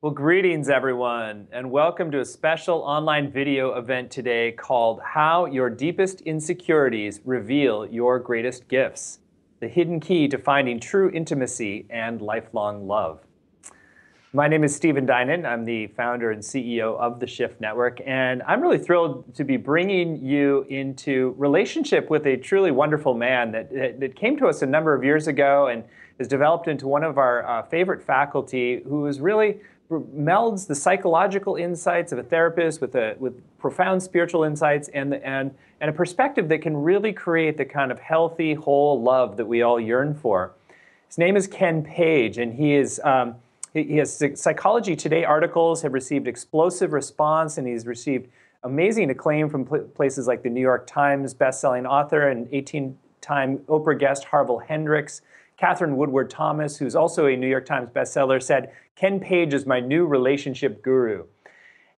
Well, greetings, everyone, and welcome to a special online video event today called How Your Deepest Insecurities Reveal Your Greatest Gifts, the hidden key to finding true intimacy and lifelong love. My name is Stephen Dinan. I'm the founder and CEO of the Shift Network, and I'm really thrilled to be bringing you into relationship with a truly wonderful man that came to us a number of years ago and has developed into one of our favorite faculty, who is really melds the psychological insights of a therapist with profound spiritual insights and a perspective that can really create the kind of healthy, whole love that we all yearn for. His name is Ken Page, and he has Psychology Today articles have received explosive response, and he's received amazing acclaim from places like the New York Times bestselling author and 18-time Oprah guest Harville Hendricks. Catherine Woodward Thomas, who's also a New York Times bestseller, said, "Ken Page is my new relationship guru."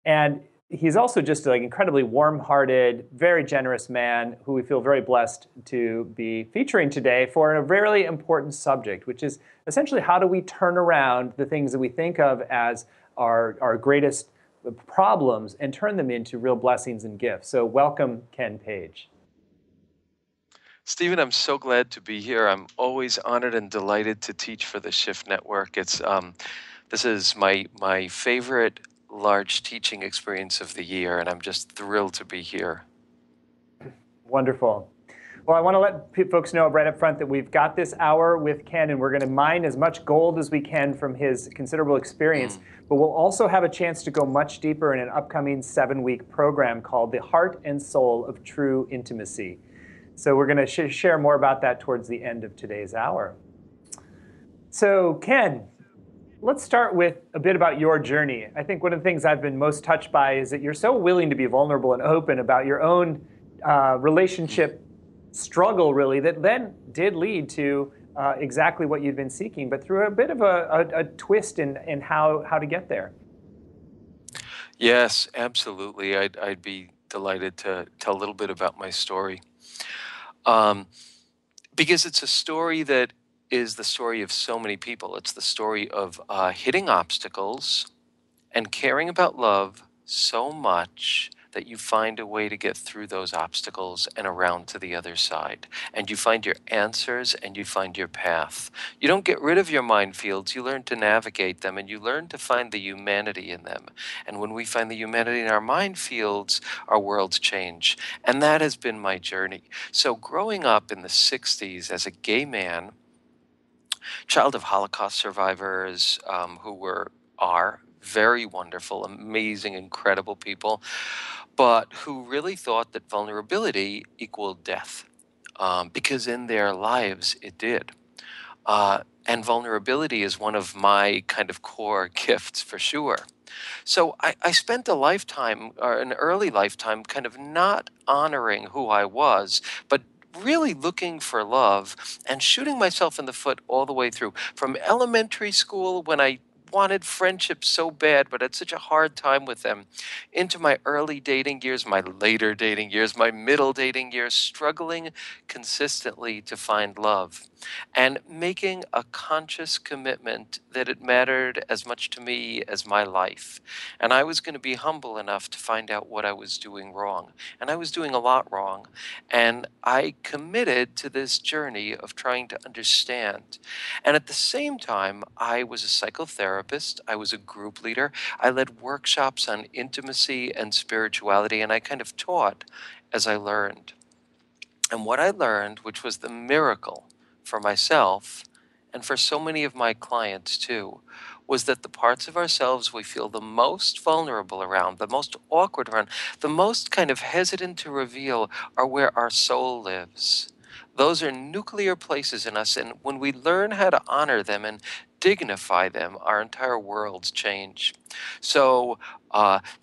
And he's also just an incredibly warm-hearted, very generous man who we feel very blessed to be featuring today for a very important subject, which is essentially how do we turn around the things that we think of as our greatest problems and turn them into real blessings and gifts. So welcome, Ken Page. Stephen, I'm so glad to be here. I'm always honored and delighted to teach for the Shift Network. This is my favorite large teaching experience of the year, and I'm just thrilled to be here. Wonderful. Well, I want to let folks know right up front that we've got this hour with Ken, and we're going to mine as much gold as we can from his considerable experience. But we'll also have a chance to go much deeper in an upcoming 7-week program called The Heart and Soul of True Intimacy. So we're going to share more about that towards the end of today's hour. So Ken, let's start with a bit about your journey. I think one of the things I've been most touched by is that you're so willing to be vulnerable and open about your own relationship struggle, really, that then did lead to exactly what you'd been seeking, but through a bit of a twist in how to get there. Yes, absolutely. I'd be delighted to tell a little bit about my story. Because it's a story that is the story of so many people. It's the story of hitting obstacles and caring about love so much that you find a way to get through those obstacles and around to the other side. And you find your answers and you find your path. You don't get rid of your minefields, you learn to navigate them and you learn to find the humanity in them. And when we find the humanity in our minefields, our worlds change. And that has been my journey. So growing up in the 60s as a gay man, child of Holocaust survivors are very wonderful, amazing, incredible people, but who really thought that vulnerability equaled death, because in their lives it did. And vulnerability is one of my kind of core gifts for sure. So I spent a lifetime, or an early lifetime, kind of not honoring who I was, but really looking for love and shooting myself in the foot all the way through. From elementary school, when I wanted friendship so bad, but had such a hard time with them, into my early dating years, my later dating years, my middle dating years, struggling consistently to find love and making a conscious commitment that it mattered as much to me as my life. And I was going to be humble enough to find out what I was doing wrong. And I was doing a lot wrong. And I committed to this journey of trying to understand. And at the same time, I was a psychotherapist. I was a group leader. I led workshops on intimacy and spirituality, and I kind of taught as I learned. And what I learned, which was the miracle for myself and for so many of my clients too, was that the parts of ourselves we feel the most vulnerable around, the most awkward around, the most kind of hesitant to reveal are where our soul lives. Those are nuclear places in us, and when we learn how to honor them and dignify them, our entire worlds change. So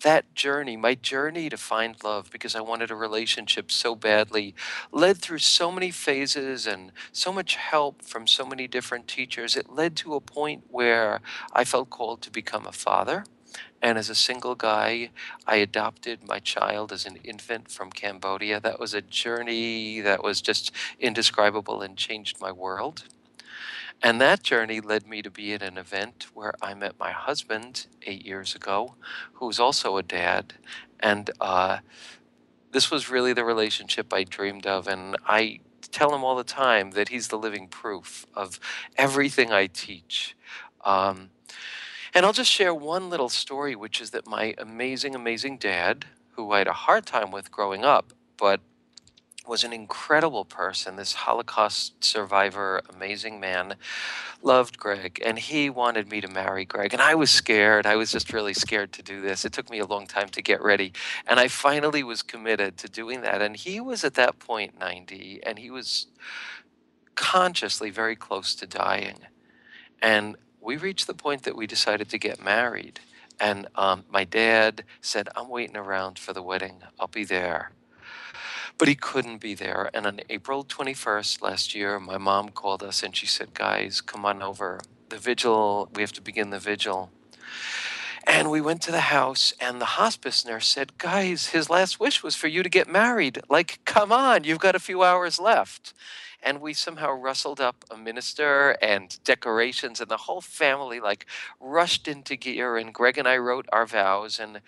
that journey, my journey to find love, because I wanted a relationship so badly, led through so many phases and so much help from so many different teachers. It led to a point where I felt called to become a father. And as a single guy, I adopted my child as an infant from Cambodia. That was a journey that was just indescribable and changed my world. And that journey led me to be at an event where I met my husband 8 years ago, who was also a dad. And this was really the relationship I dreamed of. And I tell him all the time that he's the living proof of everything I teach. Um, and I'll just share one little story, which is that my amazing, amazing dad, who I had a hard time with growing up, but was an incredible person, this Holocaust survivor, amazing man, loved Greg, and he wanted me to marry Greg. And I was scared. I was just really scared to do this. It took me a long time to get ready. And I finally was committed to doing that. And he was at that point 90, and he was consciously very close to dying. And we reached the point that we decided to get married. And my dad said, I'm waiting around for the wedding. I'll be there. But he couldn't be there. And on April 21st last year, my mom called us and she said, guys, come on over. The vigil, we have to begin the vigil. And we went to the house, and the hospice nurse said, guys, his last wish was for you to get married. Like, come on, you've got a few hours left. And we somehow rustled up a minister and decorations, and the whole family like rushed into gear. And Greg and I wrote our vows, and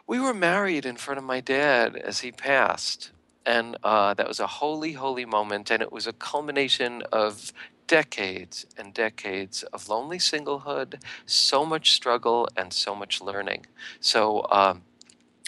we were married in front of my dad as he passed. And that was a holy, holy moment. And it was a culmination of decades and decades of lonely singlehood, so much struggle, and so much learning. So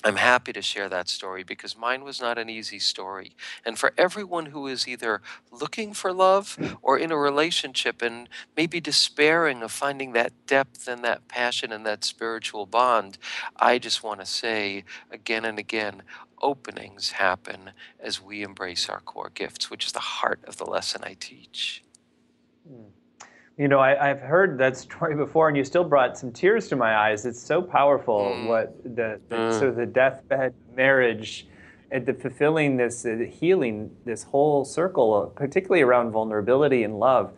I'm happy to share that story because mine was not an easy story. And for everyone who is either looking for love or in a relationship and maybe despairing of finding that depth and that passion and that spiritual bond, I just want to say again and again, openings happen as we embrace our core gifts, which is the heart of the lesson I teach. Mm. I've heard that story before, and you still brought some tears to my eyes. It's so powerful Mm, what the mm, sort of the deathbed marriage and the fulfilling this, healing this whole circle, particularly around vulnerability and love.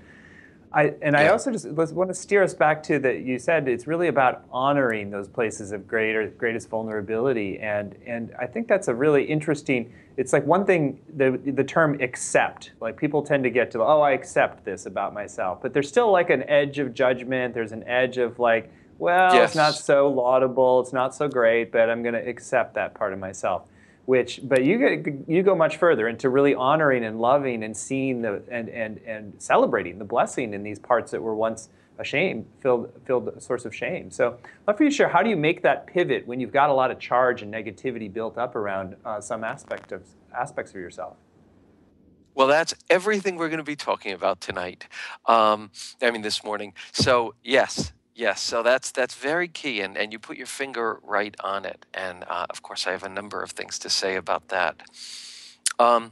I yeah. also just want to steer us back to that you said it's really about honoring those places of greatest vulnerability, and I think that's a really interesting. It's like one thing the term accept, like people tend to get to, oh, I accept this about myself, but there's still like an edge of judgment. There's an edge of like, well, it's not Yes. so laudable, it's not so great, but I'm going to accept that part of myself. But you go much further into really honoring and loving and seeing and celebrating the blessing in these parts that were once a shame filled source of shame. So I'd love for you to share, how do you make that pivot when you've got a lot of charge and negativity built up around some aspects of yourself? Well, that's everything we're going to be talking about tonight. This morning. So yes, yes. So that's very key, and you put your finger right on it. And of course, I have a number of things to say about that. Um,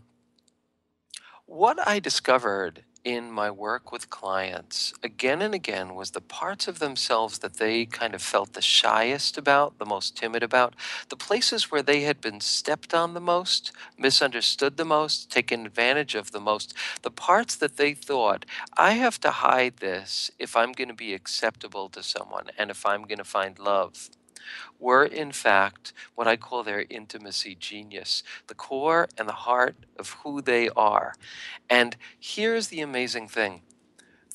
what I discovered in my work with clients again and again was the parts of themselves that they kind of felt the shyest about, the most timid about, the places where they had been stepped on the most, misunderstood the most, taken advantage of the most, the parts that they thought, I have to hide this if I'm going to be acceptable to someone and if I'm going to find love, were in fact what I call their intimacy genius, the core and the heart of who they are. And here's the amazing thing,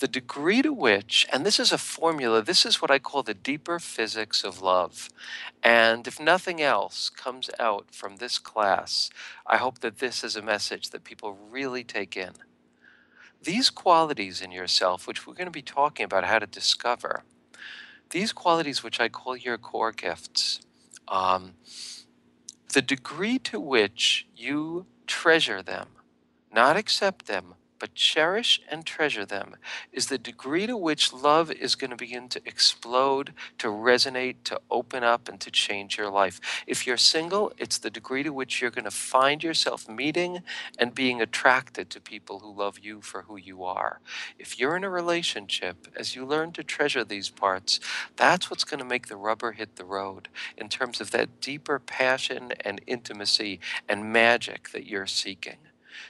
the degree to which, and this is a formula, this is what I call the deeper physics of love. And if nothing else comes out from this class, I hope that this is a message that people really take in. These qualities in yourself, which we're going to be talking about how to discover, these qualities, which I call your core gifts, um, the degree to which you treasure them, not accept them, but cherish and treasure them, is the degree to which love is going to begin to explode, to resonate, to open up, and to change your life. If you're single, it's the degree to which you're going to find yourself meeting and being attracted to people who love you for who you are. If you're in a relationship, as you learn to treasure these parts, that's what's going to make the rubber hit the road in terms of that deeper passion and intimacy and magic that you're seeking.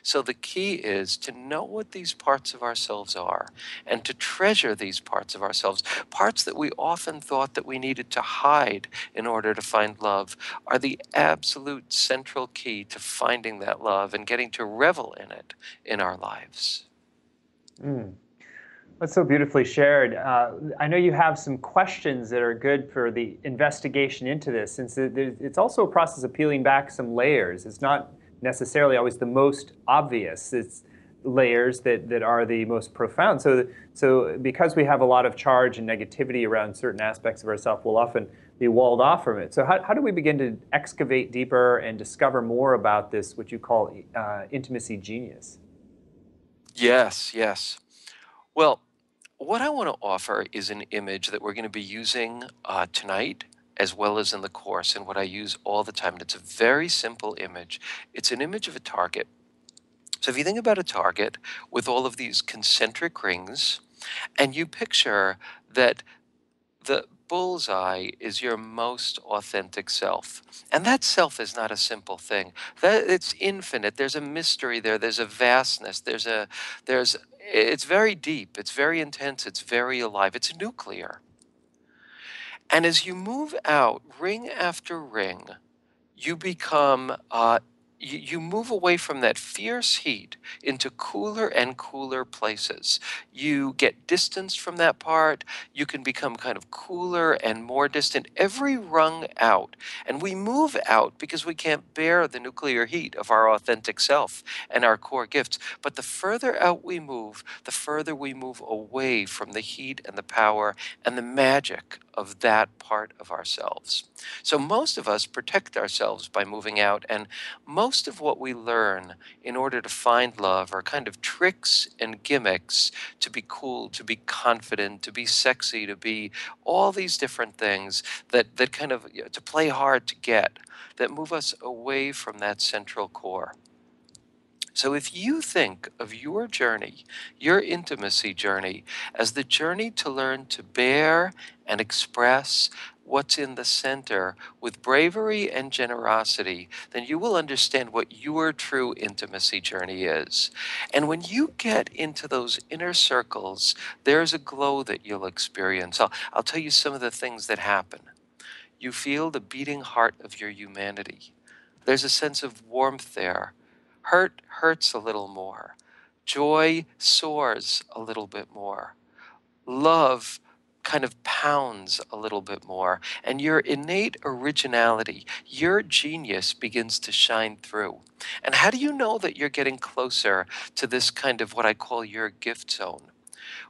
So the key is to know what these parts of ourselves are and to treasure these parts of ourselves. Parts that we often thought that we needed to hide in order to find love are the absolute central key to finding that love and getting to revel in it in our lives. Mm. That's so beautifully shared. I know you have some questions that are good for the investigation into this, since it's also a process of peeling back some layers. It's not necessarily always the most obvious. It's layers that are the most profound. So because we have a lot of charge and negativity around certain aspects of ourselves, we'll often be walled off from it. So how do we begin to excavate deeper and discover more about this, what you call intimacy genius? Yes, yes. Well, what I want to offer is an image that we're going to be using tonight as well as in the course, and what I use all the time. And it's a very simple image. It's an image of a target. So if you think about a target with all of these concentric rings, and you picture that the bullseye is your most authentic self. And that self is not a simple thing. That it's infinite. There's a mystery there. There's a vastness. There's it's very deep. It's very intense. It's very alive. It's nuclear. And as you move out ring after ring, you become you move away from that fierce heat into cooler and cooler places. You get distanced from that part. You can become kind of cooler and more distant every rung out. And we move out because we can't bear the nuclear heat of our authentic self and our core gifts. But the further out we move, the further we move away from the heat and the power and the magic of that part of ourselves. So most of us protect ourselves by moving out, and most of what we learn in order to find love are kind of tricks and gimmicks to be cool, to be confident, to be sexy, to be all these different things that kind of to play hard to get, that move us away from that central core. So if you think of your journey, your intimacy journey, as the journey to learn to bear and express what's in the center with bravery and generosity, then you will understand what your true intimacy journey is. And when you get into those inner circles, there's a glow that you'll experience. I'll tell you some of the things that happen. You feel the beating heart of your humanity. There's a sense of warmth there. Hurt hurts a little more. Joy soars a little bit more. Love kind of pounds a little bit more. And your innate originality, your genius begins to shine through. And how do you know that you're getting closer to this kind of what I call your gift zone?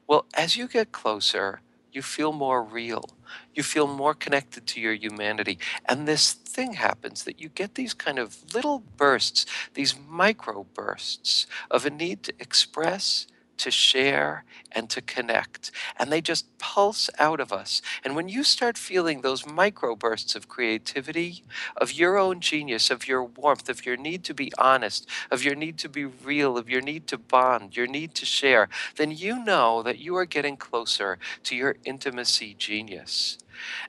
Well, as you get closer, you feel more real. You feel more connected to your humanity. And this thing happens that you get these kind of little bursts, these micro bursts of a need to express, to share, and to connect. And they just pulse out of us. And when you start feeling those micro bursts of creativity, of your own genius, of your warmth, of your need to be honest, of your need to be real, of your need to bond, your need to share, then you know that you are getting closer to your intimacy genius.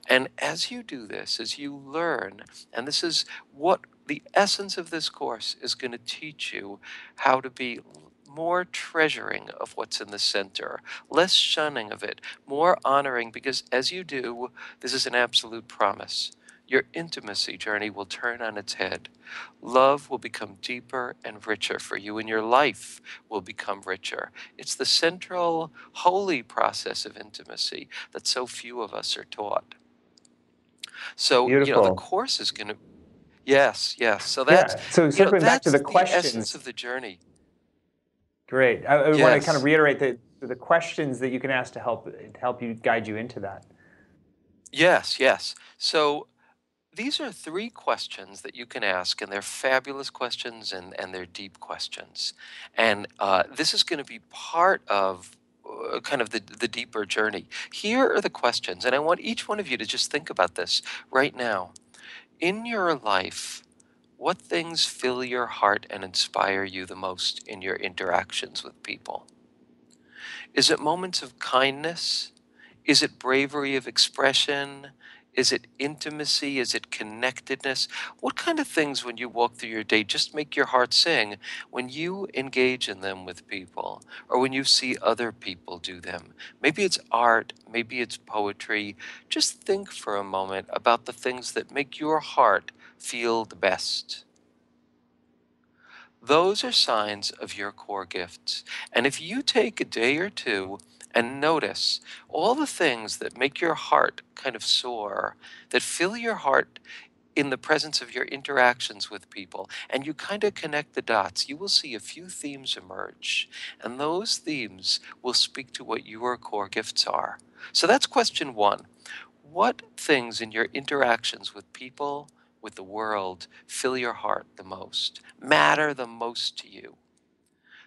And as you do this, as you learn, and this is what the essence of this course is going to teach you, how to be more treasuring of what's in the center, less shunning of it, more honoring, because as you do, this is an absolute promise. Your intimacy journey will turn on its head. Love will become deeper and richer for you, and your life will become richer. It's the central, holy process of intimacy that so few of us are taught. So, the Beautiful. course is going to, yes, yes. So Yeah. So circling back to that's the the essence questions, of the journey. great. I want to kind of Yes, reiterate the questions that you can ask to help you guide you into that. yes, yes. So these are three questions that you can ask, and they're fabulous questions and they're deep questions. And this is going to be part of kind of the deeper journey. Here are the questions, and I want each one of you to just think about this right now. In your life, what things fill your heart and inspire you the most in your interactions with people? Is it moments of kindness? Is it bravery of expression? Is it intimacy? Is it connectedness? What kind of things, when you walk through your day, just make your heart sing when you engage in them with people or when you see other people do them? Maybe it's art, maybe it's poetry. Just think for a moment about the things that make your heart feel the best. Those are signs of your core gifts. And if you take a day or two and notice all the things that make your heart kind of soar, that fill your heart in the presence of your interactions with people, and you kind of connect the dots, you will see a few themes emerge. And those themes will speak to what your core gifts are. So that's question one. What things in your interactions with people, with the world, fill your heart the most, matter the most to you?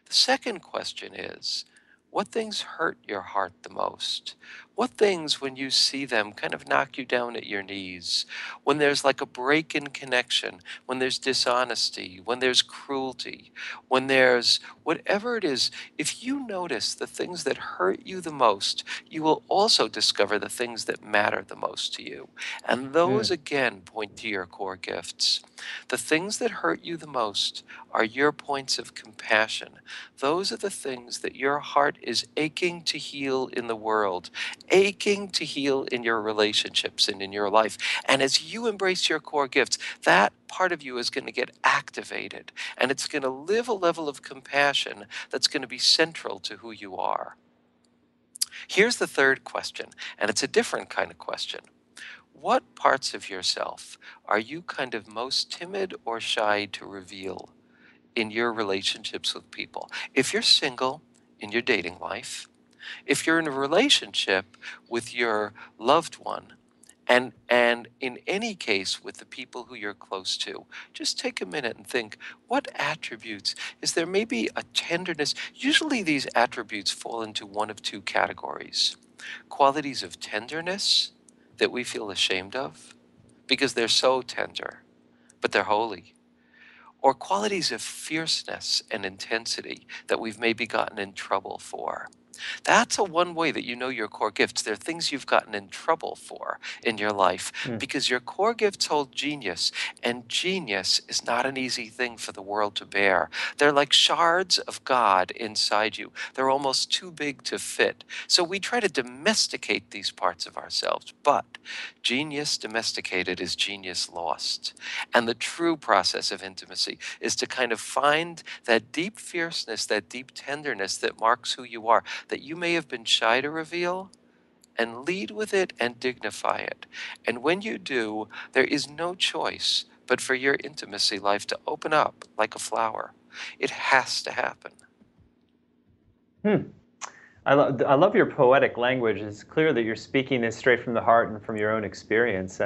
The second question is, what things hurt your heart the most? What things, when you see them, kind of knock you down at your knees? When there's like a break in connection, when there's dishonesty, when there's cruelty, when there's whatever it is, if you notice the things that hurt you the most, you will also discover the things that matter the most to you. And those Mm. again point to your core gifts. The things that hurt you the most are your points of compassion. Those are the things that your heart is aching to heal in the world, aching to heal in your relationships and in your life. And as you embrace your core gifts, that part of you is going to get activated, and it's going to live a level of compassion that's going to be central to who you are. Here's the third question, and it's a different kind of question. What parts of yourself are you kind of most timid or shy to reveal in your relationships with people? If you're single in your dating life, if you're in a relationship with your loved one, and in any case with the people who you're close to, just take a minute and think, what attributes is there? Maybe a tenderness. Usually these attributes fall into one of two categories: qualities of tenderness that we feel ashamed of because they're so tender, but they're holy, or qualities of fierceness and intensity that we've maybe gotten in trouble for. That's a one way that you know your core gifts. They're things you've gotten in trouble for in your life Mm. because your core gifts hold genius, and genius is not an easy thing for the world to bear. They're like shards of God inside you. They're almost too big to fit. So we try to domesticate these parts of ourselves, but genius domesticated is genius lost. And the true process of intimacy is to kind of find that deep fierceness, that deep tenderness that marks who you are, that you may have been shy to reveal, and lead with it and dignify it. And when you do, there is no choice but for your intimacy life to open up like a flower. It has to happen. Hmm. I love your poetic language. It's clear that you're speaking this straight from the heart and from your own experience.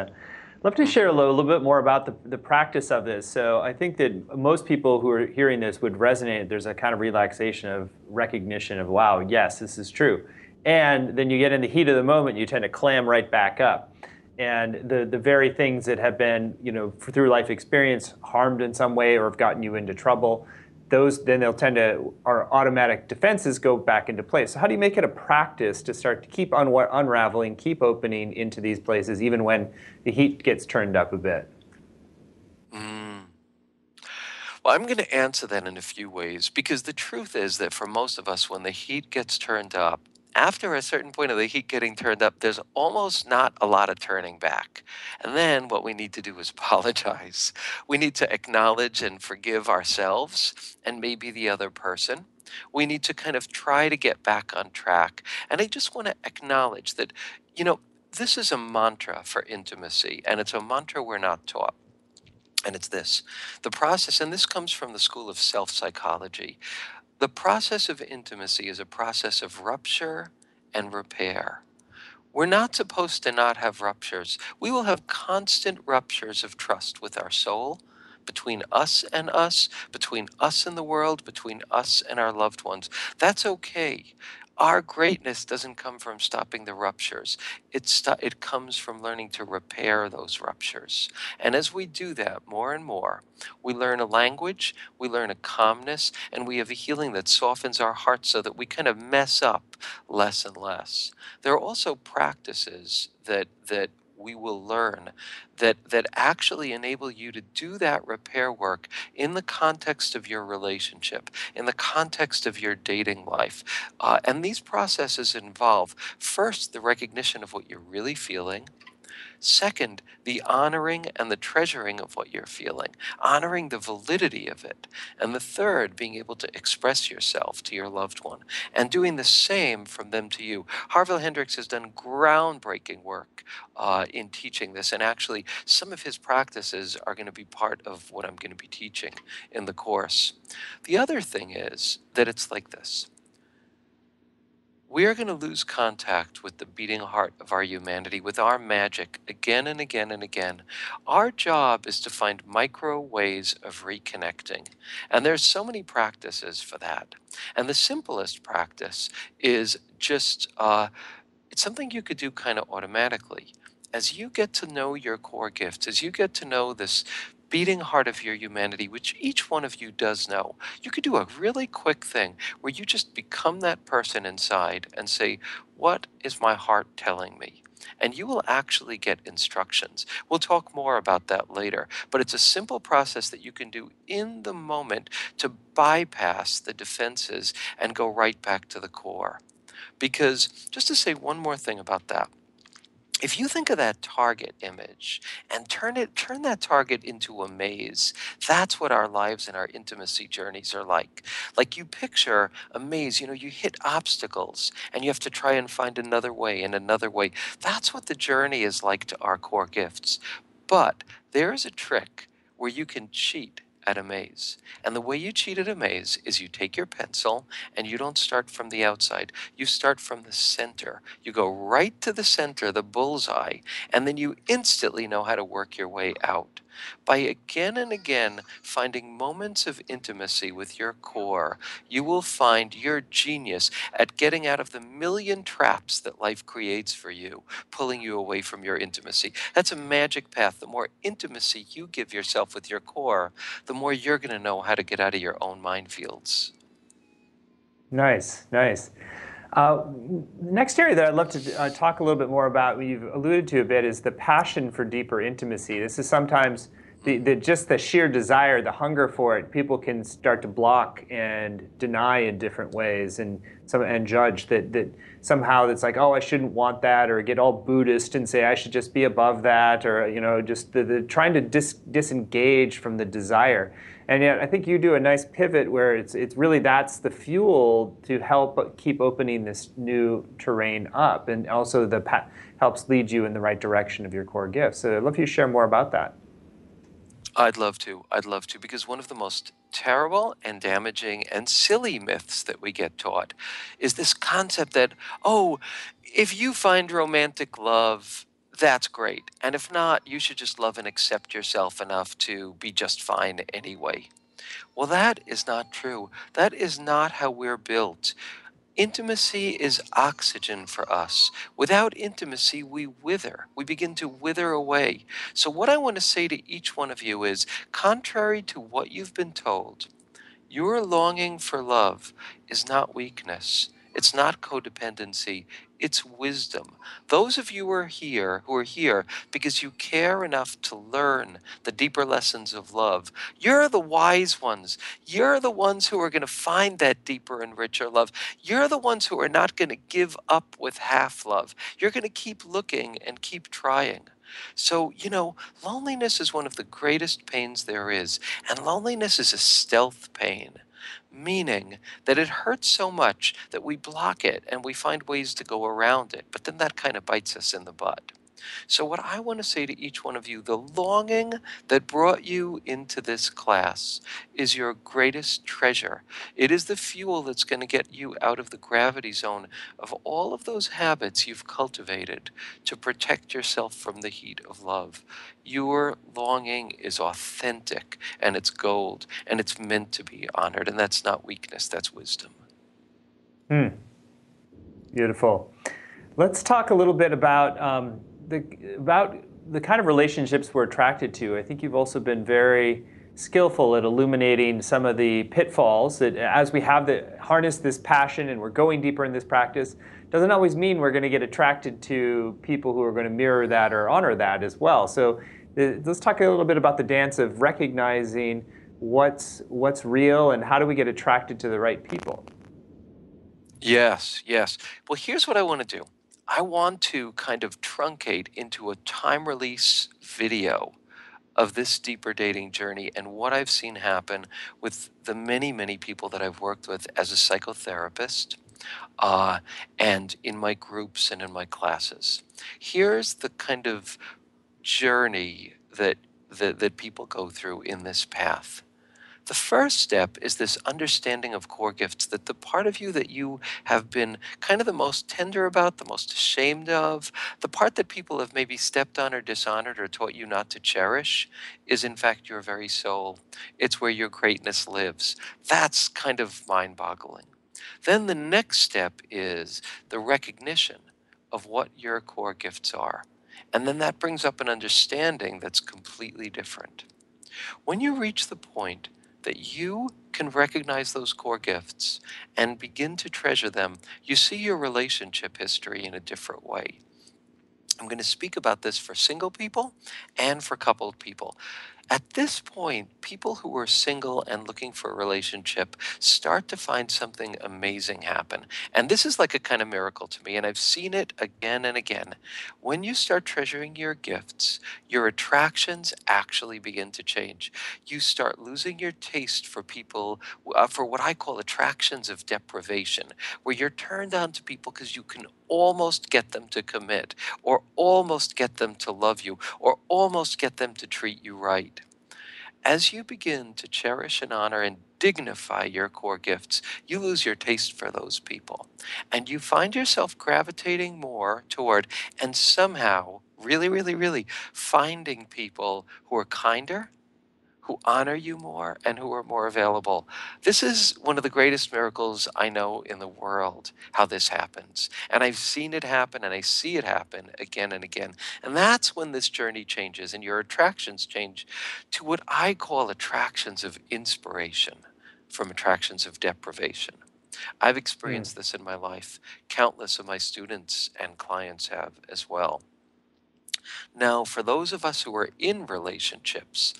Love to share Hmm. a little bit more about the practice of this. So I think that most people who are hearing this would resonate. There's a kind of relaxation of recognition of, wow, yes, this is true. And then you get in the heat of the moment, you tend to clam right back up. And the very things that have been, through life experience, harmed in some way or have gotten you into trouble, those then they'll tend to, our automatic defenses go back into place. So how do you make it a practice to start to keep unraveling, keep opening into these places, even when the heat gets turned up a bit? Mm. Well, I'm going to answer that in a few ways because the truth is that for most of us, when the heat gets turned up, after a certain point of the heat getting turned up, there's almost not a lot of turning back. And then what we need to do is apologize. We need to acknowledge and forgive ourselves and maybe the other person. We need to kind of try to get back on track. And I just want to acknowledge that, you know, this is a mantra for intimacy, and it's a mantra we're not taught. And it's this: the process, and this comes from the school of self psychology, the process of intimacy is a process of rupture and repair. We're not supposed to not have ruptures. We will have constant ruptures of trust with our soul, between us, between us and the world, between us and our loved ones. That's okay. Our greatness doesn't come from stopping the ruptures. It comes from learning to repair those ruptures. And as we do that more and more, we learn a language, we learn a calmness, and we have a healing that softens our hearts so that we kind of mess up less and less. There are also practices that we will learn that actually enable you to do that repair work in the context of your relationship, in the context of your dating life. And these processes involve first the recognition of what you're really feeling, Second, the honoring and the treasuring of what you're feeling, honoring the validity of it. And the third, being able to express yourself to your loved one and doing the same from them to you. Harville Hendrix has done groundbreaking work in teaching this. And actually, some of his practices are going to be part of what I'm going to be teaching in the course. The other thing is that it's like this. We are going to lose contact with the beating heart of our humanity, with our magic, again and again and again. Our job is to find micro ways of reconnecting. And there's so many practices for that. And the simplest practice is just it's something you could do kind of automatically. As you get to know your core gifts, as you get to know this beating heart of your humanity, which each one of you does know, you could do a really quick thing where you just become that person inside and say, "What is my heart telling me?" And you will actually get instructions. We'll talk more about that later, but it's a simple process that you can do in the moment to bypass the defenses and go right back to the core. Because just to say one more thing about that, if you think of that target image and turn that target into a maze, that's what our lives and our intimacy journeys are like. Like you picture a maze, you hit obstacles and you have to try and find another way and another way. That's what the journey is like to our core gifts. But there is a trick where you can cheat at a maze. And the way you cheat at a maze is you take your pencil and you don't start from the outside. You start from the center. You go right to the center, the bullseye, and then you instantly know how to work your way out. By again and again finding moments of intimacy with your core, you will find your genius at getting out of the million traps that life creates for you, pulling you away from your intimacy. That's a magic path. The more intimacy you give yourself with your core, the more you're going to know how to get out of your own minefields. Nice, nice. The next area that I'd love to talk a little bit more about, you've alluded to a bit, is the passion for deeper intimacy. This is sometimes just the sheer desire, the hunger for it. People can start to block and deny in different ways, and judge that somehow it's like, oh, I shouldn't want that, or get all Buddhist and say I should just be above that, or just the trying to disengage from the desire. And yet, I think you do a nice pivot where it's really that's the fuel to help keep opening this new terrain up, and also helps lead you in the right direction of your core gifts. So I'd love you to share more about that. I'd love to. I'd love to, because one of the most terrible and damaging and silly myths that we get taught is this concept that, oh, if you find romantic love, that's great. And if not, you should just love and accept yourself enough to be just fine anyway. Well, that is not true. That is not how we're built. Intimacy is oxygen for us. Without intimacy, we wither. We begin to wither away. So, what I want to say to each one of you is, contrary to what you've been told, your longing for love is not weakness. It's not codependency. It's wisdom. Those of you who are here because you care enough to learn the deeper lessons of love, you're the wise ones. You're the ones who are going to find that deeper and richer love. You're the ones who are not going to give up with half love. You're going to keep looking and keep trying. So, loneliness is one of the greatest pains there is. And loneliness is a stealth pain, meaning that it hurts so much that we block it and we find ways to go around it. But then that kind of bites us in the butt. So, what I want to say to each one of you, the longing that brought you into this class is your greatest treasure. It is the fuel that's going to get you out of the gravity zone of all of those habits you've cultivated to protect yourself from the heat of love. Your longing is authentic and it's gold and it's meant to be honored. And that's not weakness, that's wisdom. Hmm. Beautiful. Let's talk a little bit about the kind of relationships we're attracted to. I think you've also been very skillful at illuminating some of the pitfalls that, as we have harness this passion and we're going deeper in this practice, doesn't always mean we're going to get attracted to people who are going to mirror that or honor that as well. So let's talk a little bit about the dance of recognizing what's real and how do we get attracted to the right people. Yes, yes. Well, here's what I want to do. I want to kind of truncate into a time release video of this deeper dating journey and what I've seen happen with the many, many people that I've worked with as a psychotherapist, uh, and in my groups and in my classes. Here's the kind of journey that people go through in this path. The first step is this understanding of core gifts, that the part of you that you have been kind of the most tender about, the most ashamed of, the part that people have maybe stepped on or dishonored or taught you not to cherish, is in fact your very soul. It's where your greatness lives. That's kind of mind boggling. Then the next step is the recognition of what your core gifts are. And then that brings up an understanding that's completely different. When you reach the point that you can recognize those core gifts and begin to treasure them, you see your relationship history in a different way. I'm going to speak about this for single people and for coupled people. At this point, people who are single and looking for a relationship start to find something amazing happen. And this is like a kind of miracle to me, and I've seen it again and again. When you start treasuring your gifts, your attractions actually begin to change. You start losing your taste for people, for what I call attractions of deprivation, where you're turned on to people because you can almost get them to commit, or almost get them to love you, or almost get them to treat you right. As you begin to cherish and honor and dignify your core gifts, you lose your taste for those people. And you find yourself gravitating more toward, and somehow, really, really, really finding people who are kinder, who honor you more, and who are more available. This is one of the greatest miracles I know in the world, how this happens. And I've seen it happen and I see it happen again and again. And that's when this journey changes and your attractions change to what I call attractions of inspiration from attractions of deprivation. I've Hmm. experienced this in my life. Countless of my students and clients have as well. Now, for those of us who are in relationships,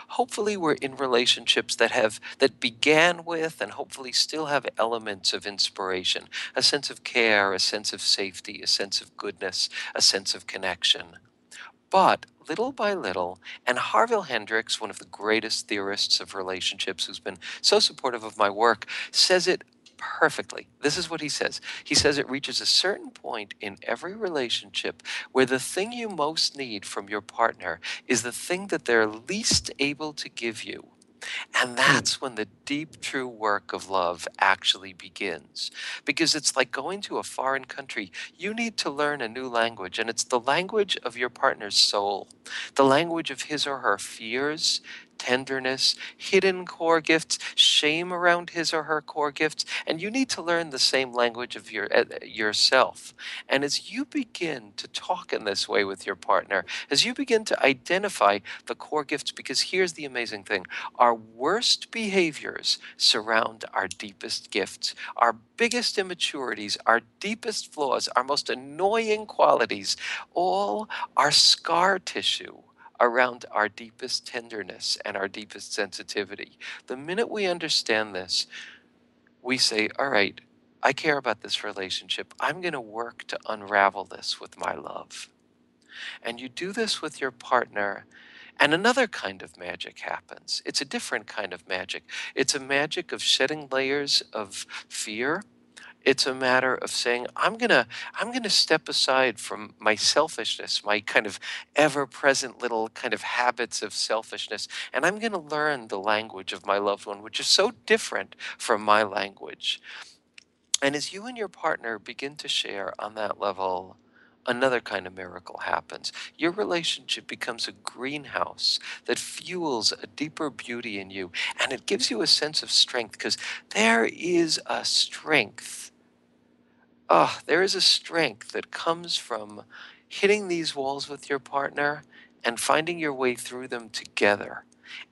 hopefully we're in relationships that began with and hopefully still have elements of inspiration, a sense of care, a sense of safety, a sense of goodness, a sense of connection. But little by little, and Harville Hendrix, one of the greatest theorists of relationships who's been so supportive of my work, says it perfectly. This is what he says. He says it reaches a certain point in every relationship where the thing you most need from your partner is the thing that they're least able to give you. And Hmm. that's when the deep, true work of love actually begins. Because it's like going to a foreign country. You need to learn a new language, and it's the language of your partner's soul, the language of his or her fears, tenderness, hidden core gifts, shame around his or her core gifts, and you need to learn the same language of yourself. And as you begin to talk in this way with your partner, as you begin to identify the core gifts, because here's the amazing thing: our worst behaviors surround our deepest gifts. Our biggest immaturities, our deepest flaws, our most annoying qualities, all are scar tissue around our deepest tenderness and our deepest sensitivity. The minute we understand this, we say, all right, I care about this relationship. I'm going to work to unravel this with my love. And you do this with your partner, and another kind of magic happens. It's a different kind of magic. It's a magic of shedding layers of fear. It's a matter of saying, I'm gonna step aside from my selfishness, my kind of ever-present little kind of habits of selfishness, and I'm gonna learn the language of my loved one, which is so different from my language. And as you and your partner begin to share on that level, another kind of miracle happens. Your relationship becomes a greenhouse that fuels a deeper beauty in you, and it gives you a sense of strength because there is a strength. There is a strength that comes from hitting these walls with your partner and finding your way through them together,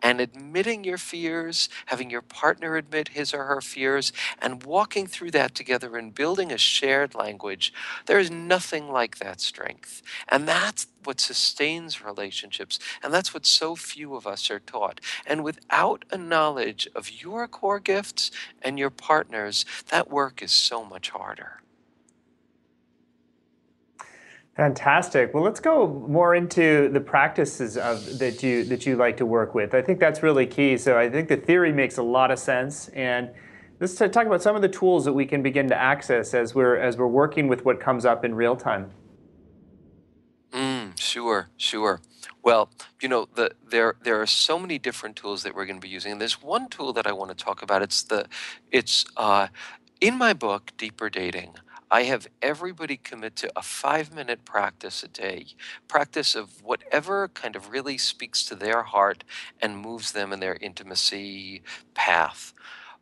and admitting your fears, having your partner admit his or her fears, and walking through that together and building a shared language. There is nothing like that strength. And that's what sustains relationships. And that's what so few of us are taught. And without a knowledge of your core gifts and your partner's, that work is so much harder. Fantastic. Well, let's go more into the practices of that you like to work with. I think that's really key. So I think the theory makes a lot of sense, and let's talk about some of the tools that we can begin to access as we're working with what comes up in real time. Sure, sure. Well, there are so many different tools that we're going to be using. And there's one tool that I want to talk about. It's in my book, Deeper Dating. I have everybody commit to a 5-minute practice a day, practice of whatever kind of really speaks to their heart and moves them in their intimacy path.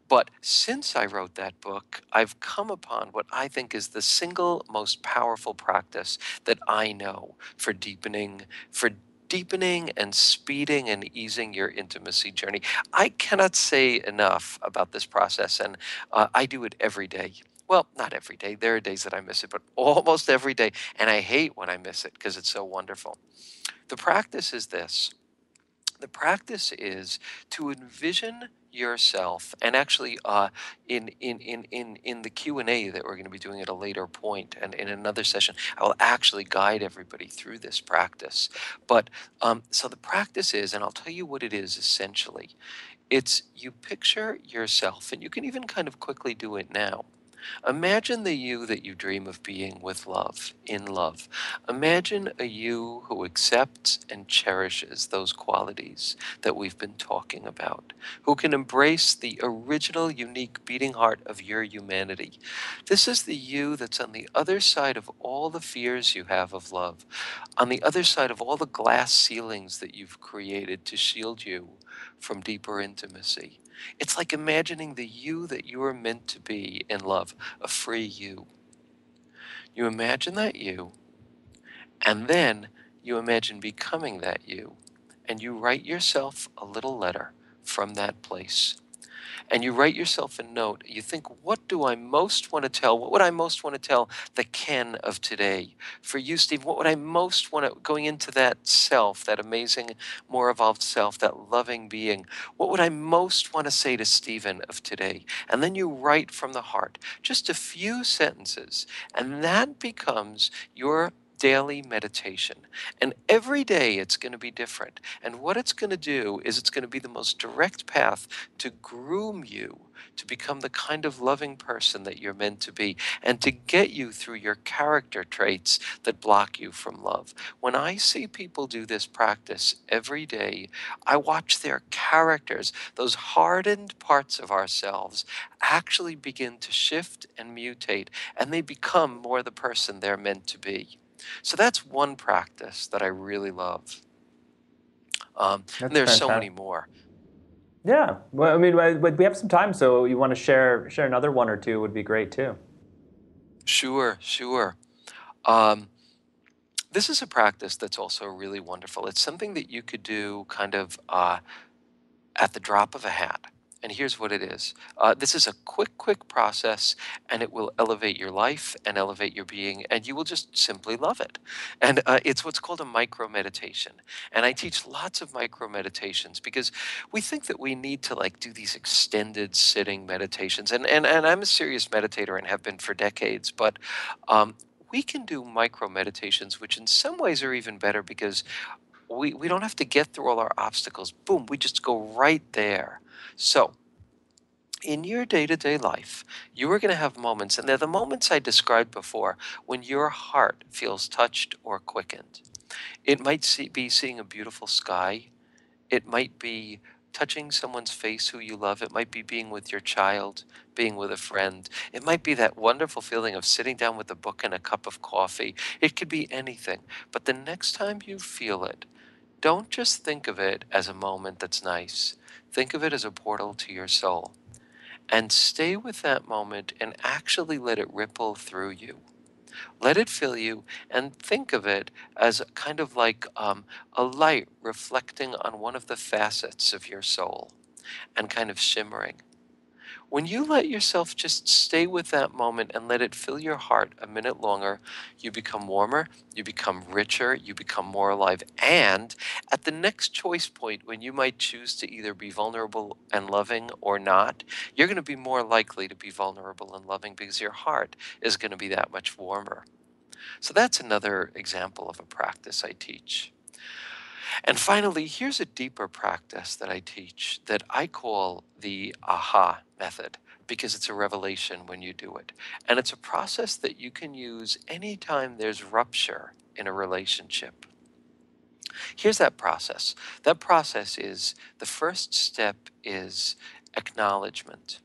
But since I wrote that book, I've come upon what I think is the single most powerful practice that I know for deepening and speeding and easing your intimacy journey. I cannot say enough about this process, and I do it every day. Well, not every day. There are days that I miss it, but almost every day. And I hate when I miss it because it's so wonderful. The practice is this. The practice is to envision yourself, and actually, in the Q&A that we're going to be doing at a later point, and in another session, I will actually guide everybody through this practice. But so the practice is, and I'll tell you what it is essentially. It's you picture yourself, and you can even kind of quickly do it now. Imagine the you that you dream of being with love, in love. Imagine a you who accepts and cherishes those qualities that we've been talking about, who can embrace the original, unique beating heart of your humanity. This is the you that's on the other side of all the fears you have of love, on the other side of all the glass ceilings that you've created to shield you from deeper intimacy. It's like imagining the you that you are meant to be in love, a free you. You imagine that you, and then you imagine becoming that you, and you write yourself a little letter from that place. And you write yourself a note. You think, what do I most want to tell? What would I most want to tell the Ken of today? For you, Steve, what would I most want to, going into that self, that amazing, more evolved self, that loving being, what would I most want to say to Stephen of today? And then you write from the heart, just a few sentences, and that becomes your daily meditation. And every day it's going to be different. And what it's going to do is it's going to be the most direct path to groom you to become the kind of loving person that you're meant to be, and to get you through your character traits that block you from love. When I see people do this practice every day, I watch their characters, those hardened parts of ourselves, actually begin to shift and mutate, and they become more the person they're meant to be. So that's one practice that I really love. And That's there's so many fantastic. more. Yeah. Well, I mean, we have some time, so you want to share another one or two would be great too. Sure, sure. Um, this is a practice that's also really wonderful. It's something that you could do kind of at the drop of a hat. And here's what it is. This is a quick process, and it will elevate your life and elevate your being, and you will just simply love it. And it's what's called a micro meditation. And I teach lots of micro meditations because we think that we need to like do these extended sitting meditations. And I'm a serious meditator and have been for decades, but we can do micro meditations, which in some ways are even better because we don't have to get through all our obstacles. Boom, we just go right there. So, in your day to day life, you are going to have moments, and they're the moments I described before, when your heart feels touched or quickened. It might be seeing a beautiful sky. It might be touching someone's face who you love. It might be being with your child, being with a friend. It might be that wonderful feeling of sitting down with a book and a cup of coffee. It could be anything. But the next time you feel it, don't just think of it as a moment that's nice. Think of it as a portal to your soul. And stay with that moment and actually let it ripple through you. Let it fill you, and think of it as kind of like a light reflecting on one of the facets of your soul and kind of shimmering. When you let yourself just stay with that moment and let it fill your heart a minute longer, you become warmer, you become richer, you become more alive. And at the next choice point, when you might choose to either be vulnerable and loving or not, you're going to be more likely to be vulnerable and loving because your heart is going to be that much warmer. So that's another example of a practice I teach. And finally, here's a deeper practice that I teach that I call the aha method because it's a revelation when you do it. And it's a process that you can use anytime there's rupture in a relationship. Here's that process. That process is the first step is acknowledgement.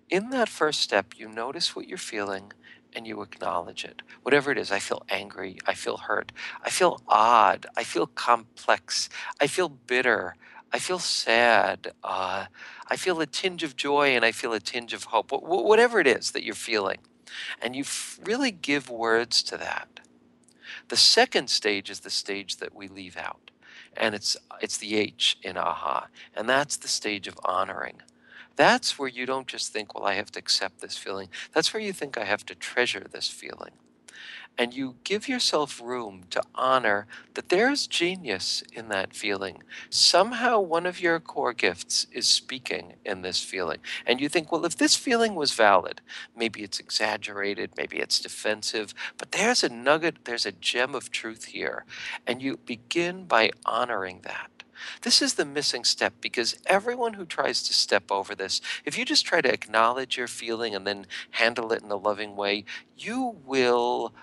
In that first step, you notice what you're feeling and you acknowledge it. Whatever it is, I feel angry, I feel hurt, I feel odd, I feel complex, I feel bitter, I feel sad, I feel a tinge of joy and I feel a tinge of hope. Whatever it is that you're feeling, and you really give words to that. The second stage is the stage that we leave out, and it's the H in aha, and that's the stage of honoring. That's where you don't just think, well, I have to accept this feeling. That's where you think I have to treasure this feeling. And you give yourself room to honor that there's genius in that feeling. Somehow, one of your core gifts is speaking in this feeling. And you think, well, if this feeling was valid, maybe it's exaggerated, maybe it's defensive, but there's a nugget, there's a gem of truth here. And you begin by honoring that. This is the missing step because everyone who tries to step over this, if you just try to acknowledge your feeling and then handle it in a loving way, you will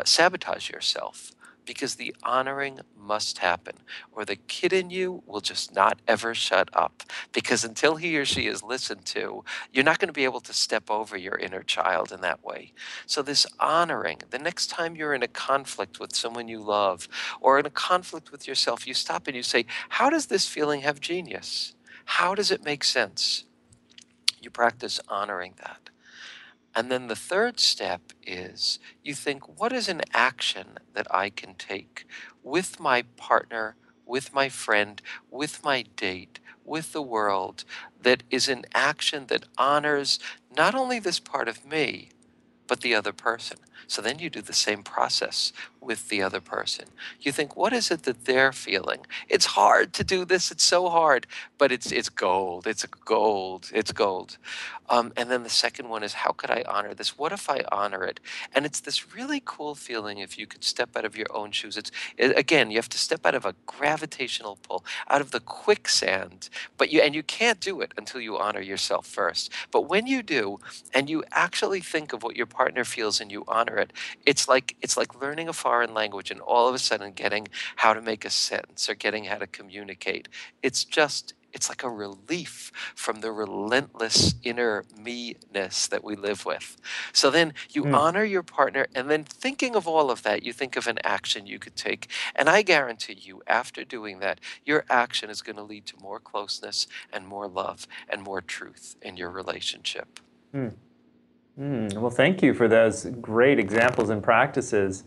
sabotage yourself because the honoring must happen, or the kid in you will just not ever shut up. Because until he or she is listened to, you're not going to be able to step over your inner child in that way. So, this honoring, the next time you're in a conflict with someone you love or in a conflict with yourself, you stop and you say, how does this feeling have genius? How does it make sense? You practice honoring that. And then the third step is you think, what is an action that I can take with my partner, with my friend, with my date, with the world, that is an action that honors not only this part of me, but the other person. So then you do the same process with the other person. You think, what is it that they're feeling? It's hard to do this. It's so hard, but it's gold. It's gold. It's gold. And then the second one is, how could I honor this? What if I honor it? And it's this really cool feeling if you could step out of your own shoes. Again, you have to step out of a gravitational pull, out of the quicksand. You can't do it until you honor yourself first. But when you do, and you actually think of what your partner feels and you honor it, it's like learning a foreign language and all of a sudden getting how to make a sentence or getting how to communicate. It's like a relief from the relentless inner me-ness that we live with. So then you Hmm. honor your partner, and then thinking of all of that, you think of an action you could take. And I guarantee you, after doing that, your action is going to lead to more closeness and more love and more truth in your relationship. Hmm. Well, thank you for those great examples and practices.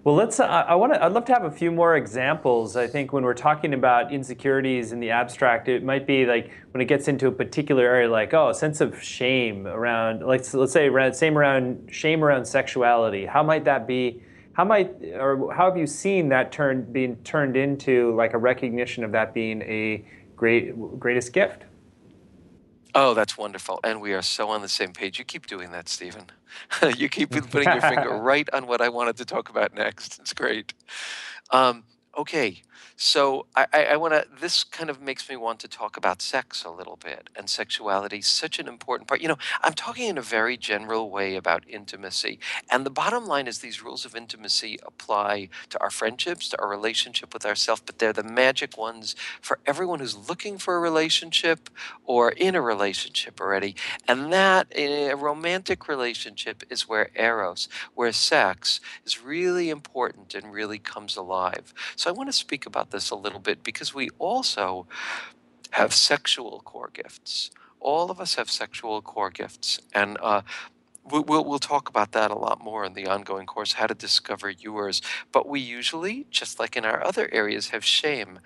Well, let's. I'd love to have a few more examples. I think when we're talking about insecurities in the abstract, it might be like when it gets into a particular area, like a sense of shame around, like let's say around shame around sexuality. How might that be? How have you seen that being turned into like a recognition of that being a greatest gift? Oh, that's wonderful. And we are so on the same page. You keep doing that, Stephen. You keep putting your finger right on what I wanted to talk about next. It's great. Um, okay, so I want to, this kind of makes me want to talk about sex a little bit and sexuality, such an important part. I'm talking in a very general way about intimacy. And the bottom line is these rules of intimacy apply to our friendships, to our relationship with ourselves, but they're the magic ones for everyone who's looking for a relationship or in a relationship already. And that, in a romantic relationship, is where eros, where sex is really important and really comes alive. So I want to speak about this a little bit because we also have sexual core gifts. All of us have sexual core gifts, and we'll talk about that a lot more in the ongoing course, how to discover yours. But we usually, just like in our other areas, have shame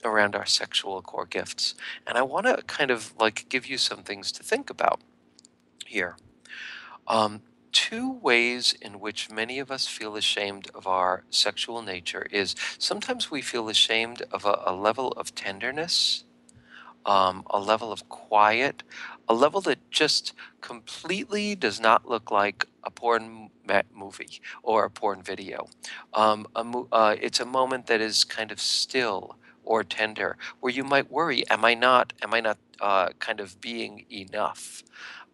around our sexual core gifts. And I want to kind of like give you some things to think about here. Um, Two ways in which many of us feel ashamed of our sexual nature is sometimes we feel ashamed of a level of tenderness, a level of quiet, a level that just completely does not look like a movie or a porn video. It's a moment that is kind of still or tender, where you might worry, am I not kind of being enough?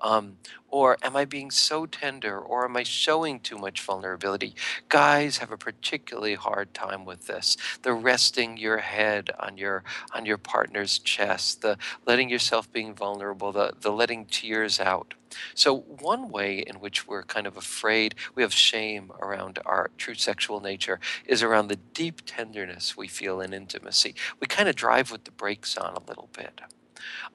Um, or am I being so tender, or am I showing too much vulnerability? Guys have a particularly hard time with this. The resting your head on your partner's chest, the letting yourself being vulnerable, the letting tears out. So one way in which we're kind of afraid, we have shame around our true sexual nature, is around the deep tenderness we feel in intimacy. We kind of drive with the brakes on a little bit.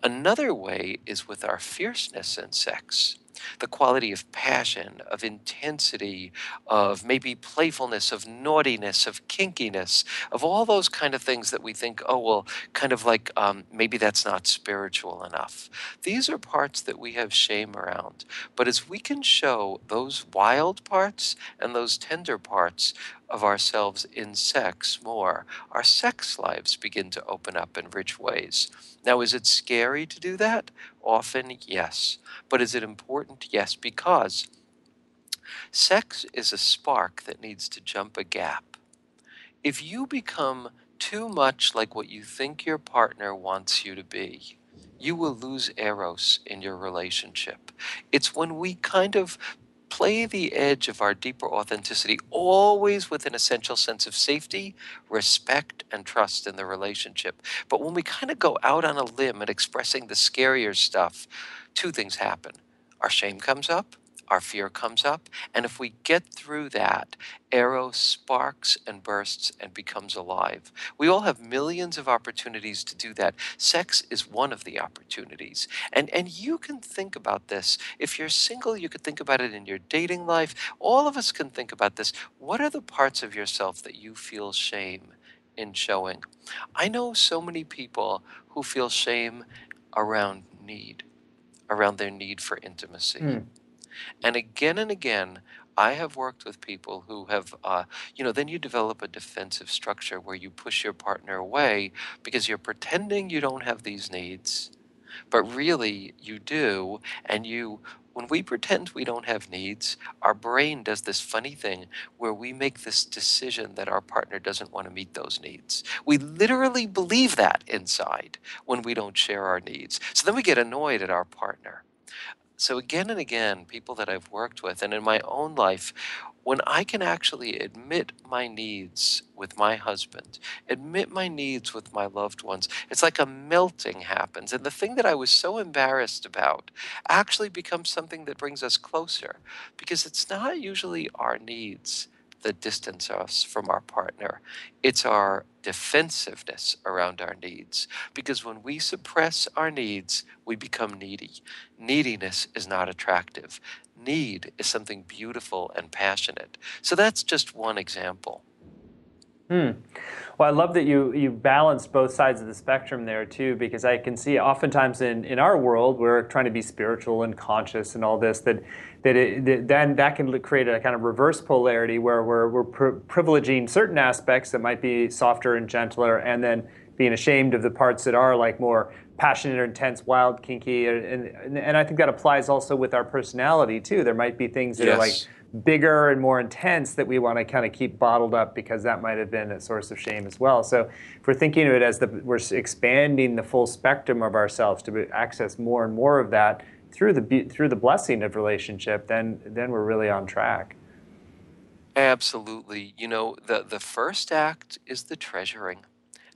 Another way is with our fierceness in sex. The quality of passion, of intensity, of maybe playfulness, of naughtiness, of kinkiness, of all those kind of things that we think, oh, well, kind of like maybe that's not spiritual enough. These are parts that we have shame around. But as we can show those wild parts and those tender parts of ourselves in sex more, our sex lives begin to open up in rich ways. Now, is it scary to do that? Often, yes. But is it important? Yes, because sex is a spark that needs to jump a gap. If you become too much like what you think your partner wants you to be, you will lose eros in your relationship. It's when we kind of play the edge of our deeper authenticity, always with an essential sense of safety, respect, and trust in the relationship. But when we kind of go out on a limb and expressing the scarier stuff, two things happen. Our shame comes up, our fear comes up, and if we get through that, Eros sparks and bursts and becomes alive. We all have millions of opportunities to do that. Sex is one of the opportunities. And you can think about this. If you're single, you could think about it in your dating life. All of us can think about this. What are the parts of yourself that you feel shame in showing? I know so many people who feel shame around need, around their need for intimacy. Hmm. And again, I have worked with people who have, then you develop a defensive structure where you push your partner away because you're pretending you don't have these needs, but really you do. When we pretend we don't have needs, our brain does this funny thing where we make this decision that our partner doesn't want to meet those needs. We literally believe that inside when we don't share our needs. So then we get annoyed at our partner. So again and again, people that I've worked with and in my own life, when I can actually admit my needs with my husband, admit my needs with my loved ones, it's like a melting happens. And the thing that I was so embarrassed about actually becomes something that brings us closer because it's not usually our needs that distance us from our partner. It's our defensiveness around our needs. Because when we suppress our needs, we become needy. Neediness is not attractive. Need is something beautiful and passionate. So that's just one example. Hmm. Well, I love that you balanced both sides of the spectrum there too, because I can see oftentimes in our world we're trying to be spiritual and conscious and all this then that can create a kind of reverse polarity where we're privileging certain aspects that might be softer and gentler, and then being ashamed of the parts that are like more passionate or intense, wild, kinky, and I think that applies also with our personality too. There might be things that are like Yes. bigger and more intense that we want to kind of keep bottled up because that might have been a source of shame as well. So if we're thinking of it as we're expanding the full spectrum of ourselves to access more and more of that through the blessing of relationship, then we're really on track. Absolutely. The first act is the treasuring,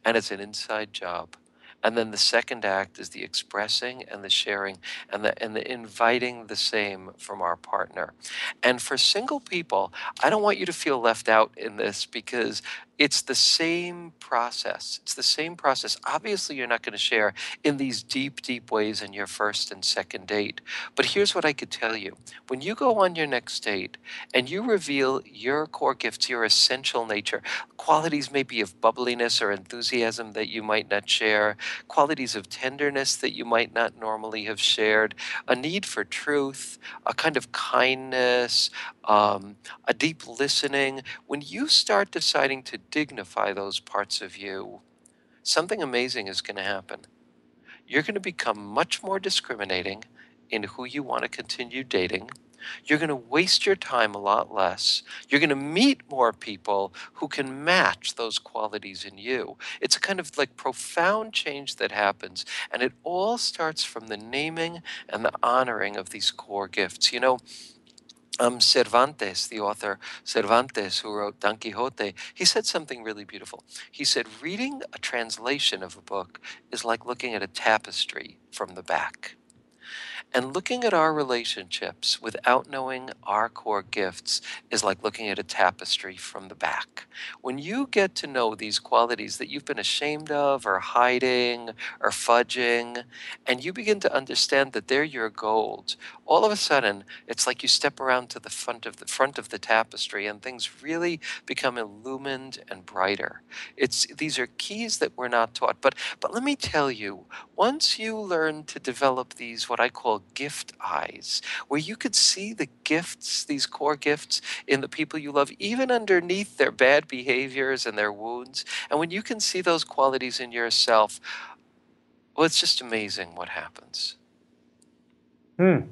and it's an inside job. And then the second act is the expressing and the sharing and the inviting the same from our partner. And for single people, I don't want you to feel left out in this because it's the same process. It's the same process. Obviously, you're not going to share in these deep, deep ways in your first and second date. But here's what I could tell you. When you go on your next date and you reveal your core gifts, your essential nature, qualities maybe of bubbliness or enthusiasm that you might not share, qualities of tenderness that you might not normally have shared, a need for truth, a kind of kindness, a deep listening. When you start deciding to dignify those parts of you, something amazing is going to happen. You're going to become much more discriminating, in who you want to continue dating. You're going to waste your time a lot less. You're going to meet more people who can match those qualities in you. It's a kind of like profound change that happens. And it all starts from the naming and the honoring of these core gifts. Cervantes, the author Cervantes, who wrote Don Quixote, he said something really beautiful. He said, reading a translation of a book is like looking at a tapestry from the back. And looking at our relationships without knowing our core gifts is like looking at a tapestry from the back. When you get to know these qualities that you've been ashamed of or hiding or fudging, and you begin to understand that they're your gold, all of a sudden it's like you step around to the front of the tapestry and things really become illumined and brighter. These are keys that we're not taught. But let me tell you, once you learn to develop these, what I call gift eyes, where you could see the gifts, these core gifts in the people you love, even underneath their bad behaviors and their wounds, and when you can see those qualities in yourself, well, it's just amazing what happens. Hmm.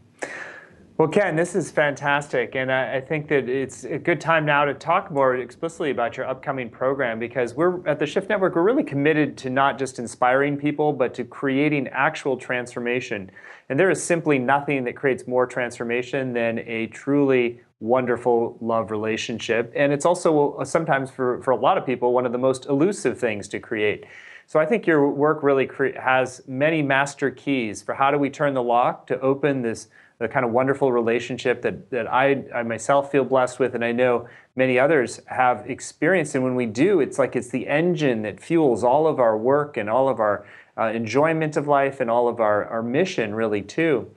Well, Ken, this is fantastic. And I think that it's a good time now to talk more explicitly about your upcoming program, because we're at the Shift Network, we're really committed to not just inspiring people, but to creating actual transformation. And there is simply nothing that creates more transformation than a truly wonderful love relationship. And it's also sometimes for a lot of people, one of the most elusive things to create. So I think your work really has many master keys for how do we turn the lock to open the kind of wonderful relationship that I myself feel blessed with, and I know many others have experienced. And when we do, it's like it's the engine that fuels all of our work and all of our enjoyment of life and all of our mission, really, too.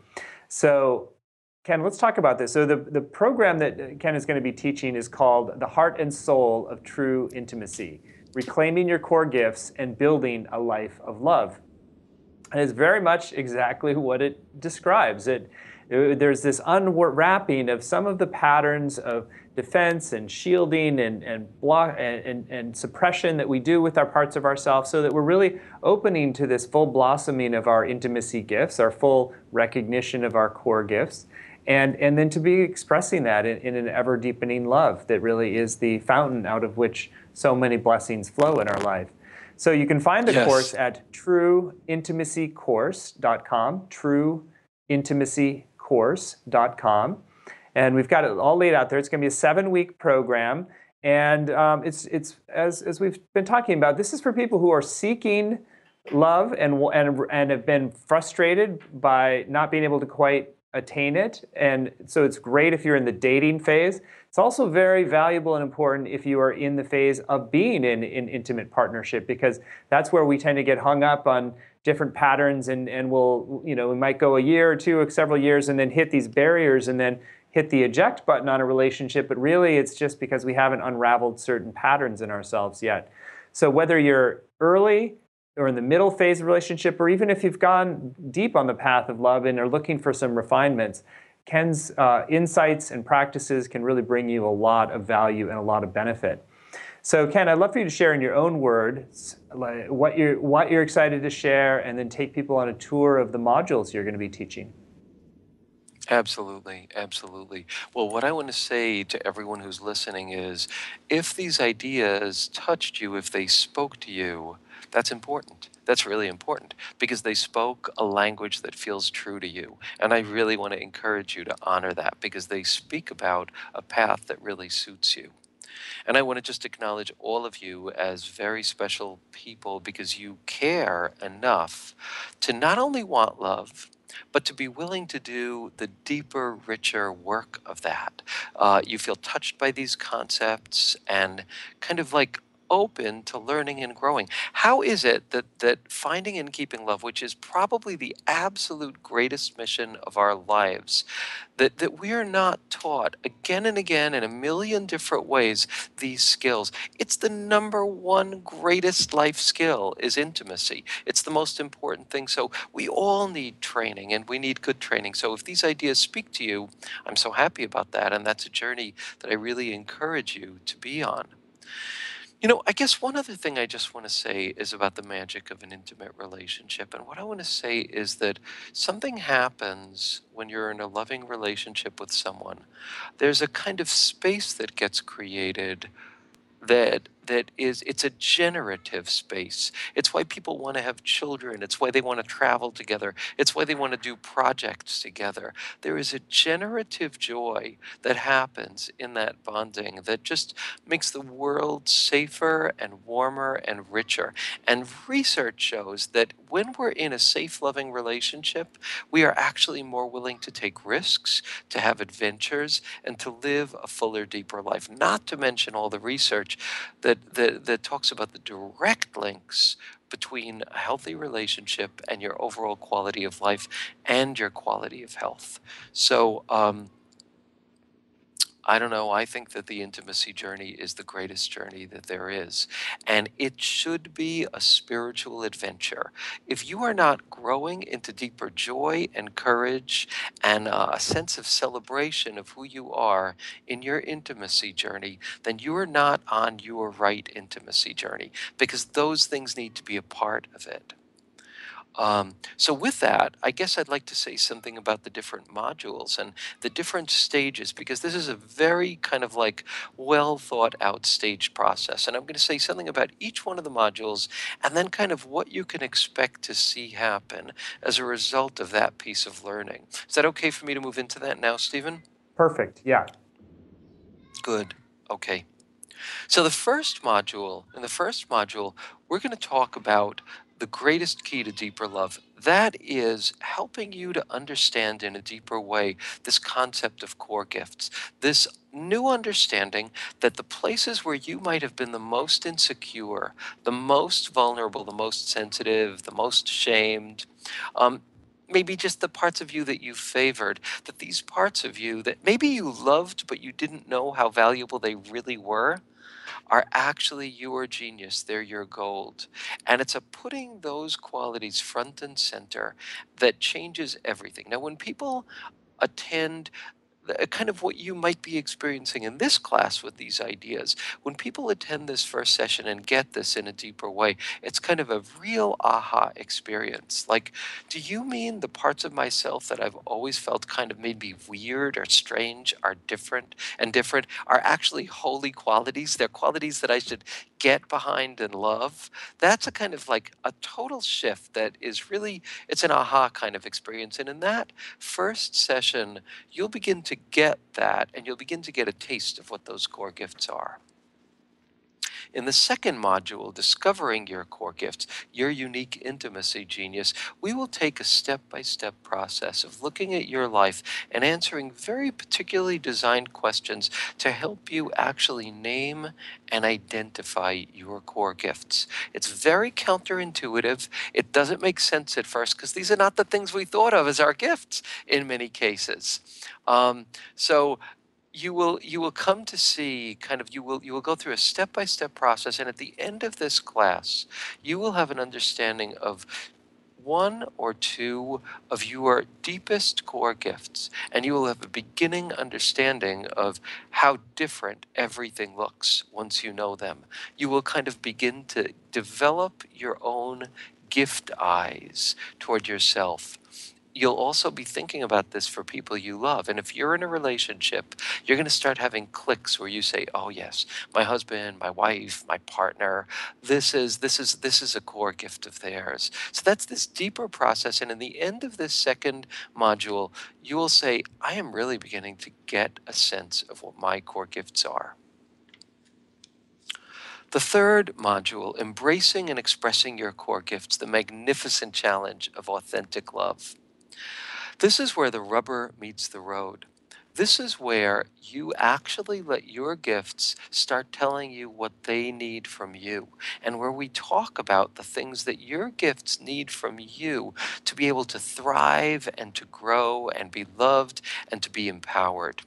So, Ken, let's talk about this. So the program that Ken is going to be teaching is called The Heart and Soul of True Intimacy, Reclaiming Your Core Gifts and Building a Life of Love. And it's very much exactly what it describes. There's this unwrapping of some of the patterns of defense and shielding and suppression that we do with our parts of ourselves, so that we're really opening to this full blossoming of our intimacy gifts, our full recognition of our core gifts, and then to be expressing that in an ever-deepening love that really is the fountain out of which so many blessings flow in our life. So you can find the course Yes. at trueintimacycourse.com, trueintimacycourse.com. And we've got it all laid out there. It's going to be a 7-week program. And it's as we've been talking about, this is for people who are seeking love and have been frustrated by not being able to quite attain it. And so it's great if you're in the dating phase. It's also very valuable and important if you are in the phase of being in intimate partnership, because that's where we tend to get hung up on different patterns, and we might go a year or two or several years and then hit these barriers and then hit the eject button on a relationship, but really it's just because we haven't unraveled certain patterns in ourselves yet. So whether you're early or in the middle phase of relationship, or even if you've gone deep on the path of love and are looking for some refinements, Ken's insights and practices can really bring you a lot of value and a lot of benefit. So Ken, I'd love for you to share in your own words what you're excited to share, and then take people on a tour of the modules you're going to be teaching. Absolutely, absolutely. Well, what I want to say to everyone who's listening is, if these ideas touched you, if they spoke to you, that's important. That's really important, because they spoke a language that feels true to you. And I really want to encourage you to honor that, because they speak about a path that really suits you. And I want to just acknowledge all of you as very special people, because you care enough to not only want love, but to be willing to do the deeper, richer work of that. You feel touched by these concepts and kind of like open to learning and growing. How is it that finding and keeping love, which is probably the absolute greatest mission of our lives, that we're not taught again and again in a million different ways these skills? It's the number one greatest life skill is intimacy. It's the most important thing. So we all need training, and we need good training. So if these ideas speak to you, I'm so happy about that. And that's a journey that I really encourage you to be on. I guess one other thing I just want to say is about the magic of an intimate relationship. And what I want to say is that something happens when you're in a loving relationship with someone. There's a kind of space that gets created it's a generative space. It's why people want to have children. It's why they want to travel together. It's why they want to do projects together. There is a generative joy that happens in that bonding that just makes the world safer and warmer and richer. And research shows that when we're in a safe, loving relationship, we are actually more willing to take risks, to have adventures, and to live a fuller, deeper life. Not to mention all the research that talks about the direct links between a healthy relationship and your overall quality of life and your quality of health. So, I don't know. I think that the intimacy journey is the greatest journey that there is. And it should be a spiritual adventure. If you are not growing into deeper joy and courage and a sense of celebration of who you are in your intimacy journey, then you are not on your right intimacy journey because those things need to be a part of it. So with that, I guess I'd like to say something about the different modules and the different stages, because this is a very kind of like well thought out stage process. And I'm going to say something about each one of the modules and then kind of what you can expect to see happen as a result of that piece of learning. Is that okay for me to move into that now, Stephen? Perfect. Yeah. Good. Okay. So in the first module, we're going to talk about the greatest key to deeper love. That is helping you to understand in a deeper way this concept of core gifts. This new understanding that the places where you might have been the most insecure, the most vulnerable, the most sensitive, the most shamed, um, maybe just the parts of you that you favored, that these parts of you that maybe you loved but you didn't know how valuable they really were, are actually your genius. They're your gold. And it's a putting those qualities front and center that changes everything. Now, when people attend kind of what you might be experiencing in this class with these ideas. When people attend this first session and get this in a deeper way, it's kind of a real aha experience. Like, do you mean the parts of myself that I've always felt kind of maybe weird or strange are different are actually holy qualities? They're qualities that I should get behind and love. That's a kind of like a total shift that is really, it's an aha kind of experience. And in that first session, you'll begin to get that and you'll begin to get a taste of what those core gifts are. In the second module, Discovering Your Core Gifts, Your Unique Intimacy Genius, we will take a step by step process of looking at your life and answering very particularly designed questions to help you actually name and identify your core gifts. It's very counterintuitive. It doesn't make sense at first because these are not the things we thought of as our gifts in many cases. So you will come to see kind of you will go through a step-by-step process, and at the end of this class you will have an understanding of one or two of your deepest core gifts, and you will have a beginning understanding of how different everything looks once you know them. You will kind of begin to develop your own gift eyes toward yourself. You'll also be thinking about this for people you love. And if you're in a relationship, you're going to start having clicks where you say, "Oh yes, my husband, my wife, my partner, this is a core gift of theirs." So that's this deeper process. And in the end of this second module, you will say, "I am really beginning to get a sense of what my core gifts are." The third module, Embracing and Expressing Your Core Gifts, the magnificent challenge of authentic love. This is where the rubber meets the road. This is where you actually let your gifts start telling you what they need from you, and where we talk about the things that your gifts need from you to be able to thrive and to grow and be loved and to be empowered.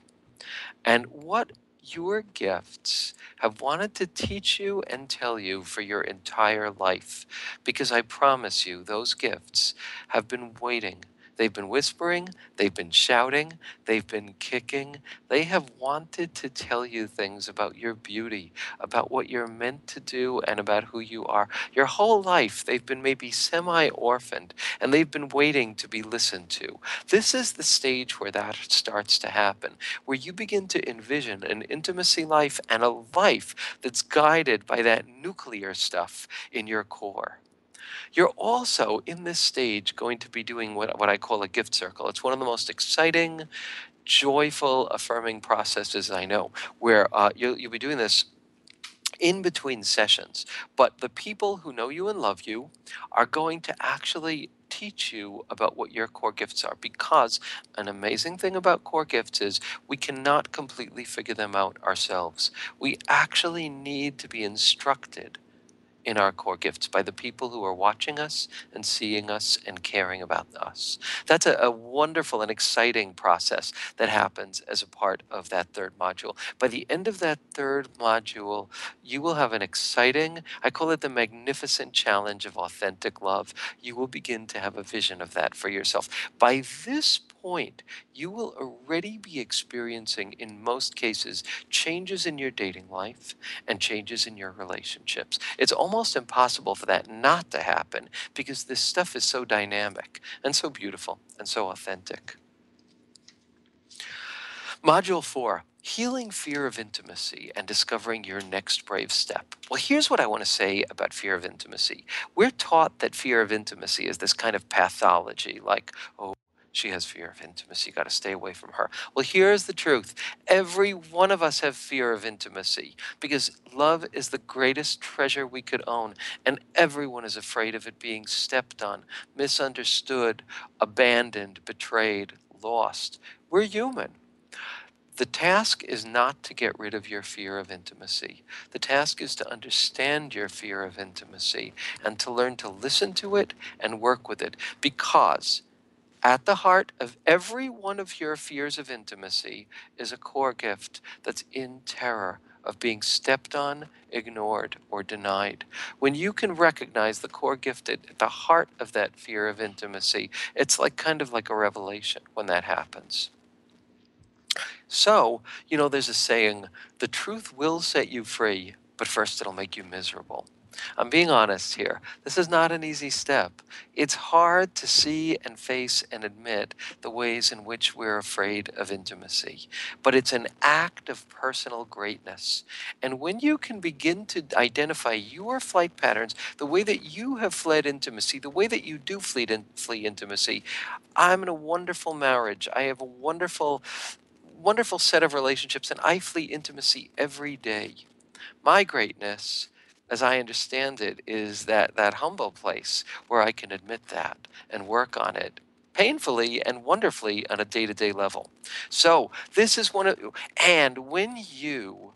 And what your gifts have wanted to teach you and tell you for your entire life. Because I promise you, those gifts have been waiting They've been whispering, they've been shouting, they've been kicking. They have wanted to tell you things about your beauty, about what you're meant to do, and about who you are. Your whole life, they've been maybe semi orphaned, and they've been waiting to be listened to. This is the stage where that starts to happen, where you begin to envision an intimacy life and a life that's guided by that nuclear stuff in your core. You're also in this stage going to be doing what I call a gift circle. It's one of the most exciting, joyful, affirming processes I know, where you'll be doing this in between sessions. But the people who know you and love you are going to actually teach you about what your core gifts are, because an amazing thing about core gifts is we cannot completely figure them out ourselves. We actually need to be instructed in our core gifts by the people who are watching us and seeing us and caring about us. That's a wonderful and exciting process that happens as a part of that third module. By the end of that third module, you will have an exciting, I call it the magnificent challenge of authentic love. You will begin to have a vision of that for yourself. By this point, you will already be experiencing, in most cases, changes in your dating life and changes in your relationships. It's almost impossible for that not to happen because this stuff is so dynamic and so beautiful and so authentic. Module 4, healing fear of intimacy and discovering your next brave step. Well, here's what I want to say about fear of intimacy. We're taught that fear of intimacy is this kind of pathology, like, oh, she has fear of intimacy, got to stay away from her. Well, here's the truth. Every one of us have fear of intimacy because love is the greatest treasure we could own, and everyone is afraid of it being stepped on, misunderstood, abandoned, betrayed, lost. We're human. The task is not to get rid of your fear of intimacy. The task is to understand your fear of intimacy and to learn to listen to it and work with it. Because at the heart of every one of your fears of intimacy is a core gift that's in terror of being stepped on, ignored, or denied. When you can recognize the core gift at the heart of that fear of intimacy, it's like kind of like a revelation when that happens. So, there's a saying, the truth will set you free, but first it'll make you miserable. I'm being honest here. This is not an easy step. It's hard to see and face and admit the ways in which we're afraid of intimacy, but it's an act of personal greatness. And when you can begin to identify your flight patterns, the way that you have fled intimacy, the way that you do flee intimacy, I'm in a wonderful marriage. I have a wonderful set of relationships, and I flee intimacy every day. My greatness, as I understand it, is that humble place where I can admit that and work on it painfully and wonderfully on a day-to-day level. So this is and when you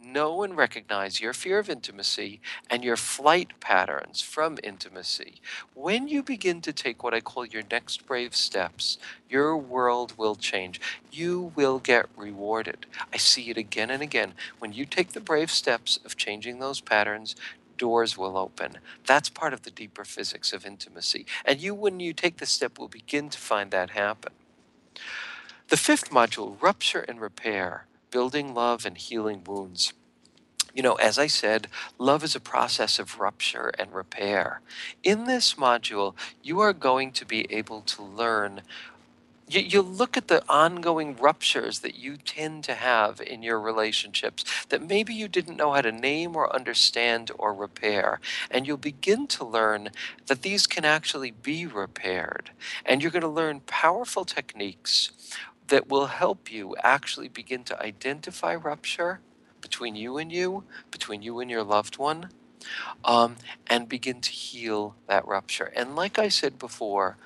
know and recognize your fear of intimacy and your flight patterns from intimacy, when you begin to take what I call your next brave steps, your world will change. You will get rewarded. I see it again and again. When you take the brave steps of changing those patterns, doors will open. That's part of the deeper physics of intimacy. And you, when you take the step, will begin to find that happen. The fifth module, rupture and repair, building love and healing wounds. As I said, love is a process of rupture and repair. In this module, you are going to be able to learn. You look at the ongoing ruptures that you tend to have in your relationships that maybe you didn't know how to name or understand or repair. And you'll begin to learn that these can actually be repaired. And you're going to learn powerful techniques that will help you actually begin to identify rupture between you and your loved one, and begin to heal that rupture. And like I said before,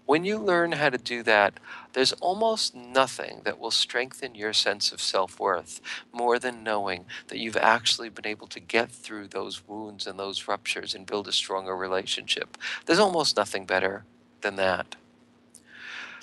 when you learn how to do that, there's almost nothing that will strengthen your sense of self-worth more than knowing that you've actually been able to get through those wounds and those ruptures and build a stronger relationship. There's almost nothing better than that.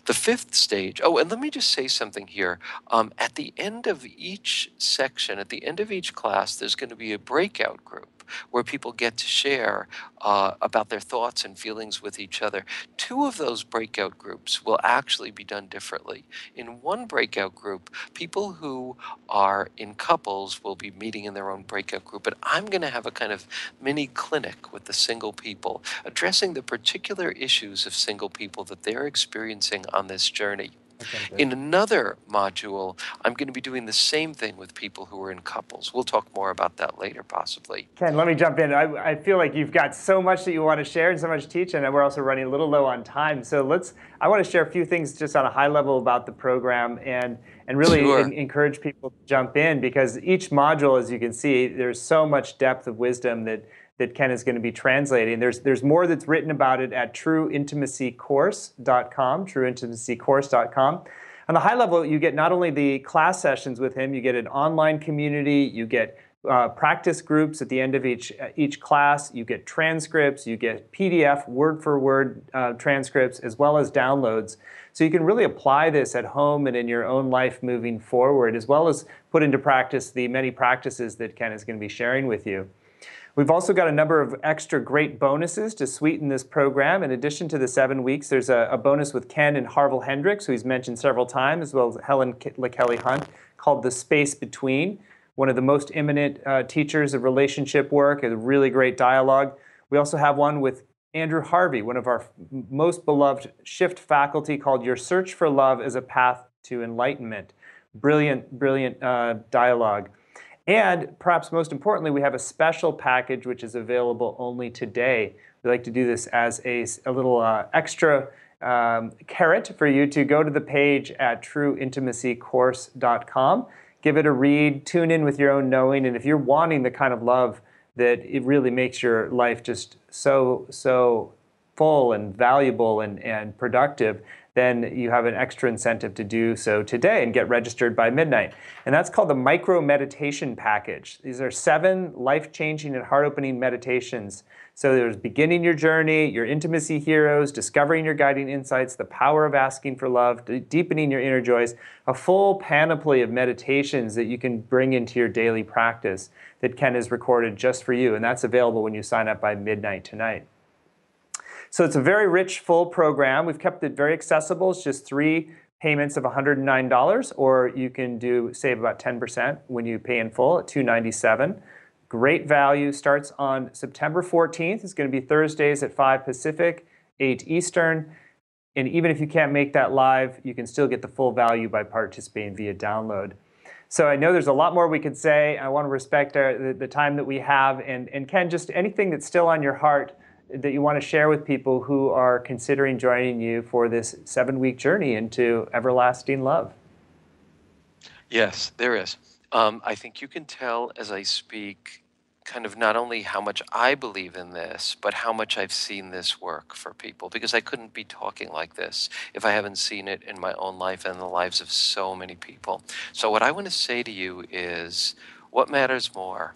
The fifth stage, oh, and let me just say something here. At the end of each section, at the end of each class, there's going to be a breakout group. where people get to share about their thoughts and feelings with each other. Two of those breakout groups will actually be done differently. In one breakout group, people who are in couples will be meeting in their own breakout group, but I'm going to have a kind of mini clinic with the single people, addressing the particular issues of single people that they're experiencing on this journey. That sounds good. In another module, I'm going to be doing the same thing with people who are in couples. We'll talk more about that later, possibly. Ken, let me jump in. I feel like you've got so much that you want to share and so much to teach, and we're also running a little low on time. So I want to share a few things just on a high level about the program and really Sure. encourage people to jump in, because each module, as you can see, there's so much depth of wisdom that Ken is going to be translating. There's more that's written about it at trueintimacycourse.com, trueintimacycourse.com. On the high level, you get not only the class sessions with him, you get an online community, you get practice groups at the end of each class, you get transcripts, you get PDF word-for-word transcripts, as well as downloads. So you can really apply this at home and in your own life moving forward, as well as put into practice the many practices that Ken is going to be sharing with you. We've also got a number of extra great bonuses to sweeten this program. In addition to the 7 weeks, there's a bonus with Ken and Harville Hendricks, who he's mentioned several times, as well as Helen LaKelly Hunt, called The Space Between, one of the most eminent teachers of relationship work, a really great dialogue. We also have one with Andrew Harvey, one of our most beloved Shift faculty, called Your Search for Love as a Path to Enlightenment. Brilliant, brilliant dialogue. And perhaps most importantly, we have a special package which is available only today. We like to do this as a little extra carrot for you to go to the page at trueintimacycourse.com, give it a read, tune in with your own knowing, and if you're wanting the kind of love that it really makes your life just so full and valuable and productive, then you have an extra incentive to do so today and get registered by midnight. And that's called the Micro Meditation Package. These are 7 life-changing and heart-opening meditations. So there's beginning your journey, your intimacy heroes, discovering your guiding insights, the power of asking for love, deepening your inner joys, a full panoply of meditations that you can bring into your daily practice that Ken has recorded just for you. And that's available when you sign up by midnight tonight. So it's a very rich, full program. We've kept it very accessible. It's just 3 payments of $109, or you can save about 10% when you pay in full at $297. Great value. Starts on September 14th. It's going to be Thursdays at 5 Pacific, 8 Eastern. And even if you can't make that live, you can still get the full value by participating via download. So I know there's a lot more we could say. I want to respect the time that we have. And Ken, just anything that's still on your heart that you want to share with people who are considering joining you for this 7-week journey into everlasting love. Yes, there is. I think you can tell as I speak kind of not only how much I believe in this, but how much I've seen this work for people, because I couldn't be talking like this if I haven't seen it in my own life and the lives of so many people. So what I want to say to you is, what matters more?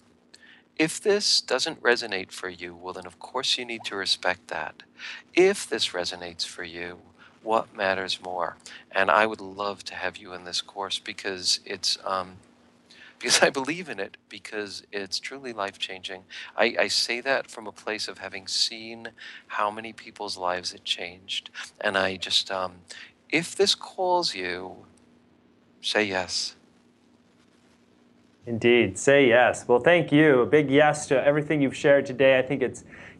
If this doesn't resonate for you, well, then of course you need to respect that. If this resonates for you, what matters more? And I would love to have you in this course because because I believe in it, because it's truly life-changing. I say that from a place of having seen how many people's lives it changed. And I just, if this calls you, say yes. Indeed. Say yes. Well, thank you. A big yes to everything you've shared today. I think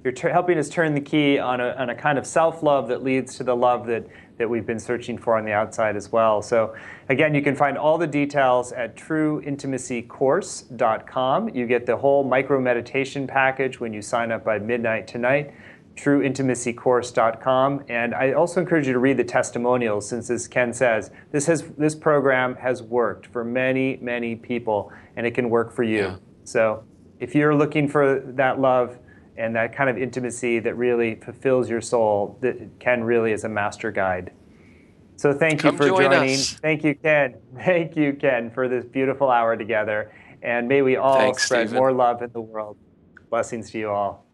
you're helping us turn the key on a kind of self-love that leads to the love that we've been searching for on the outside as well. So again, you can find all the details at trueintimacycourse.com. You get the whole micro meditation package when you sign up by midnight tonight. trueintimacycourse.com. And I also encourage you to read the testimonials, since, as Ken says, this program has worked for many, many people, and it can work for you. Yeah. So if you're looking for that love and that kind of intimacy that really fulfills your soul, Ken really is a master guide. So thank you Come for join joining. us. Thank you, Ken. Thank you, Ken, for this beautiful hour together. And may we all Thanks, spread Stephen. more love in the world. Blessings to you all.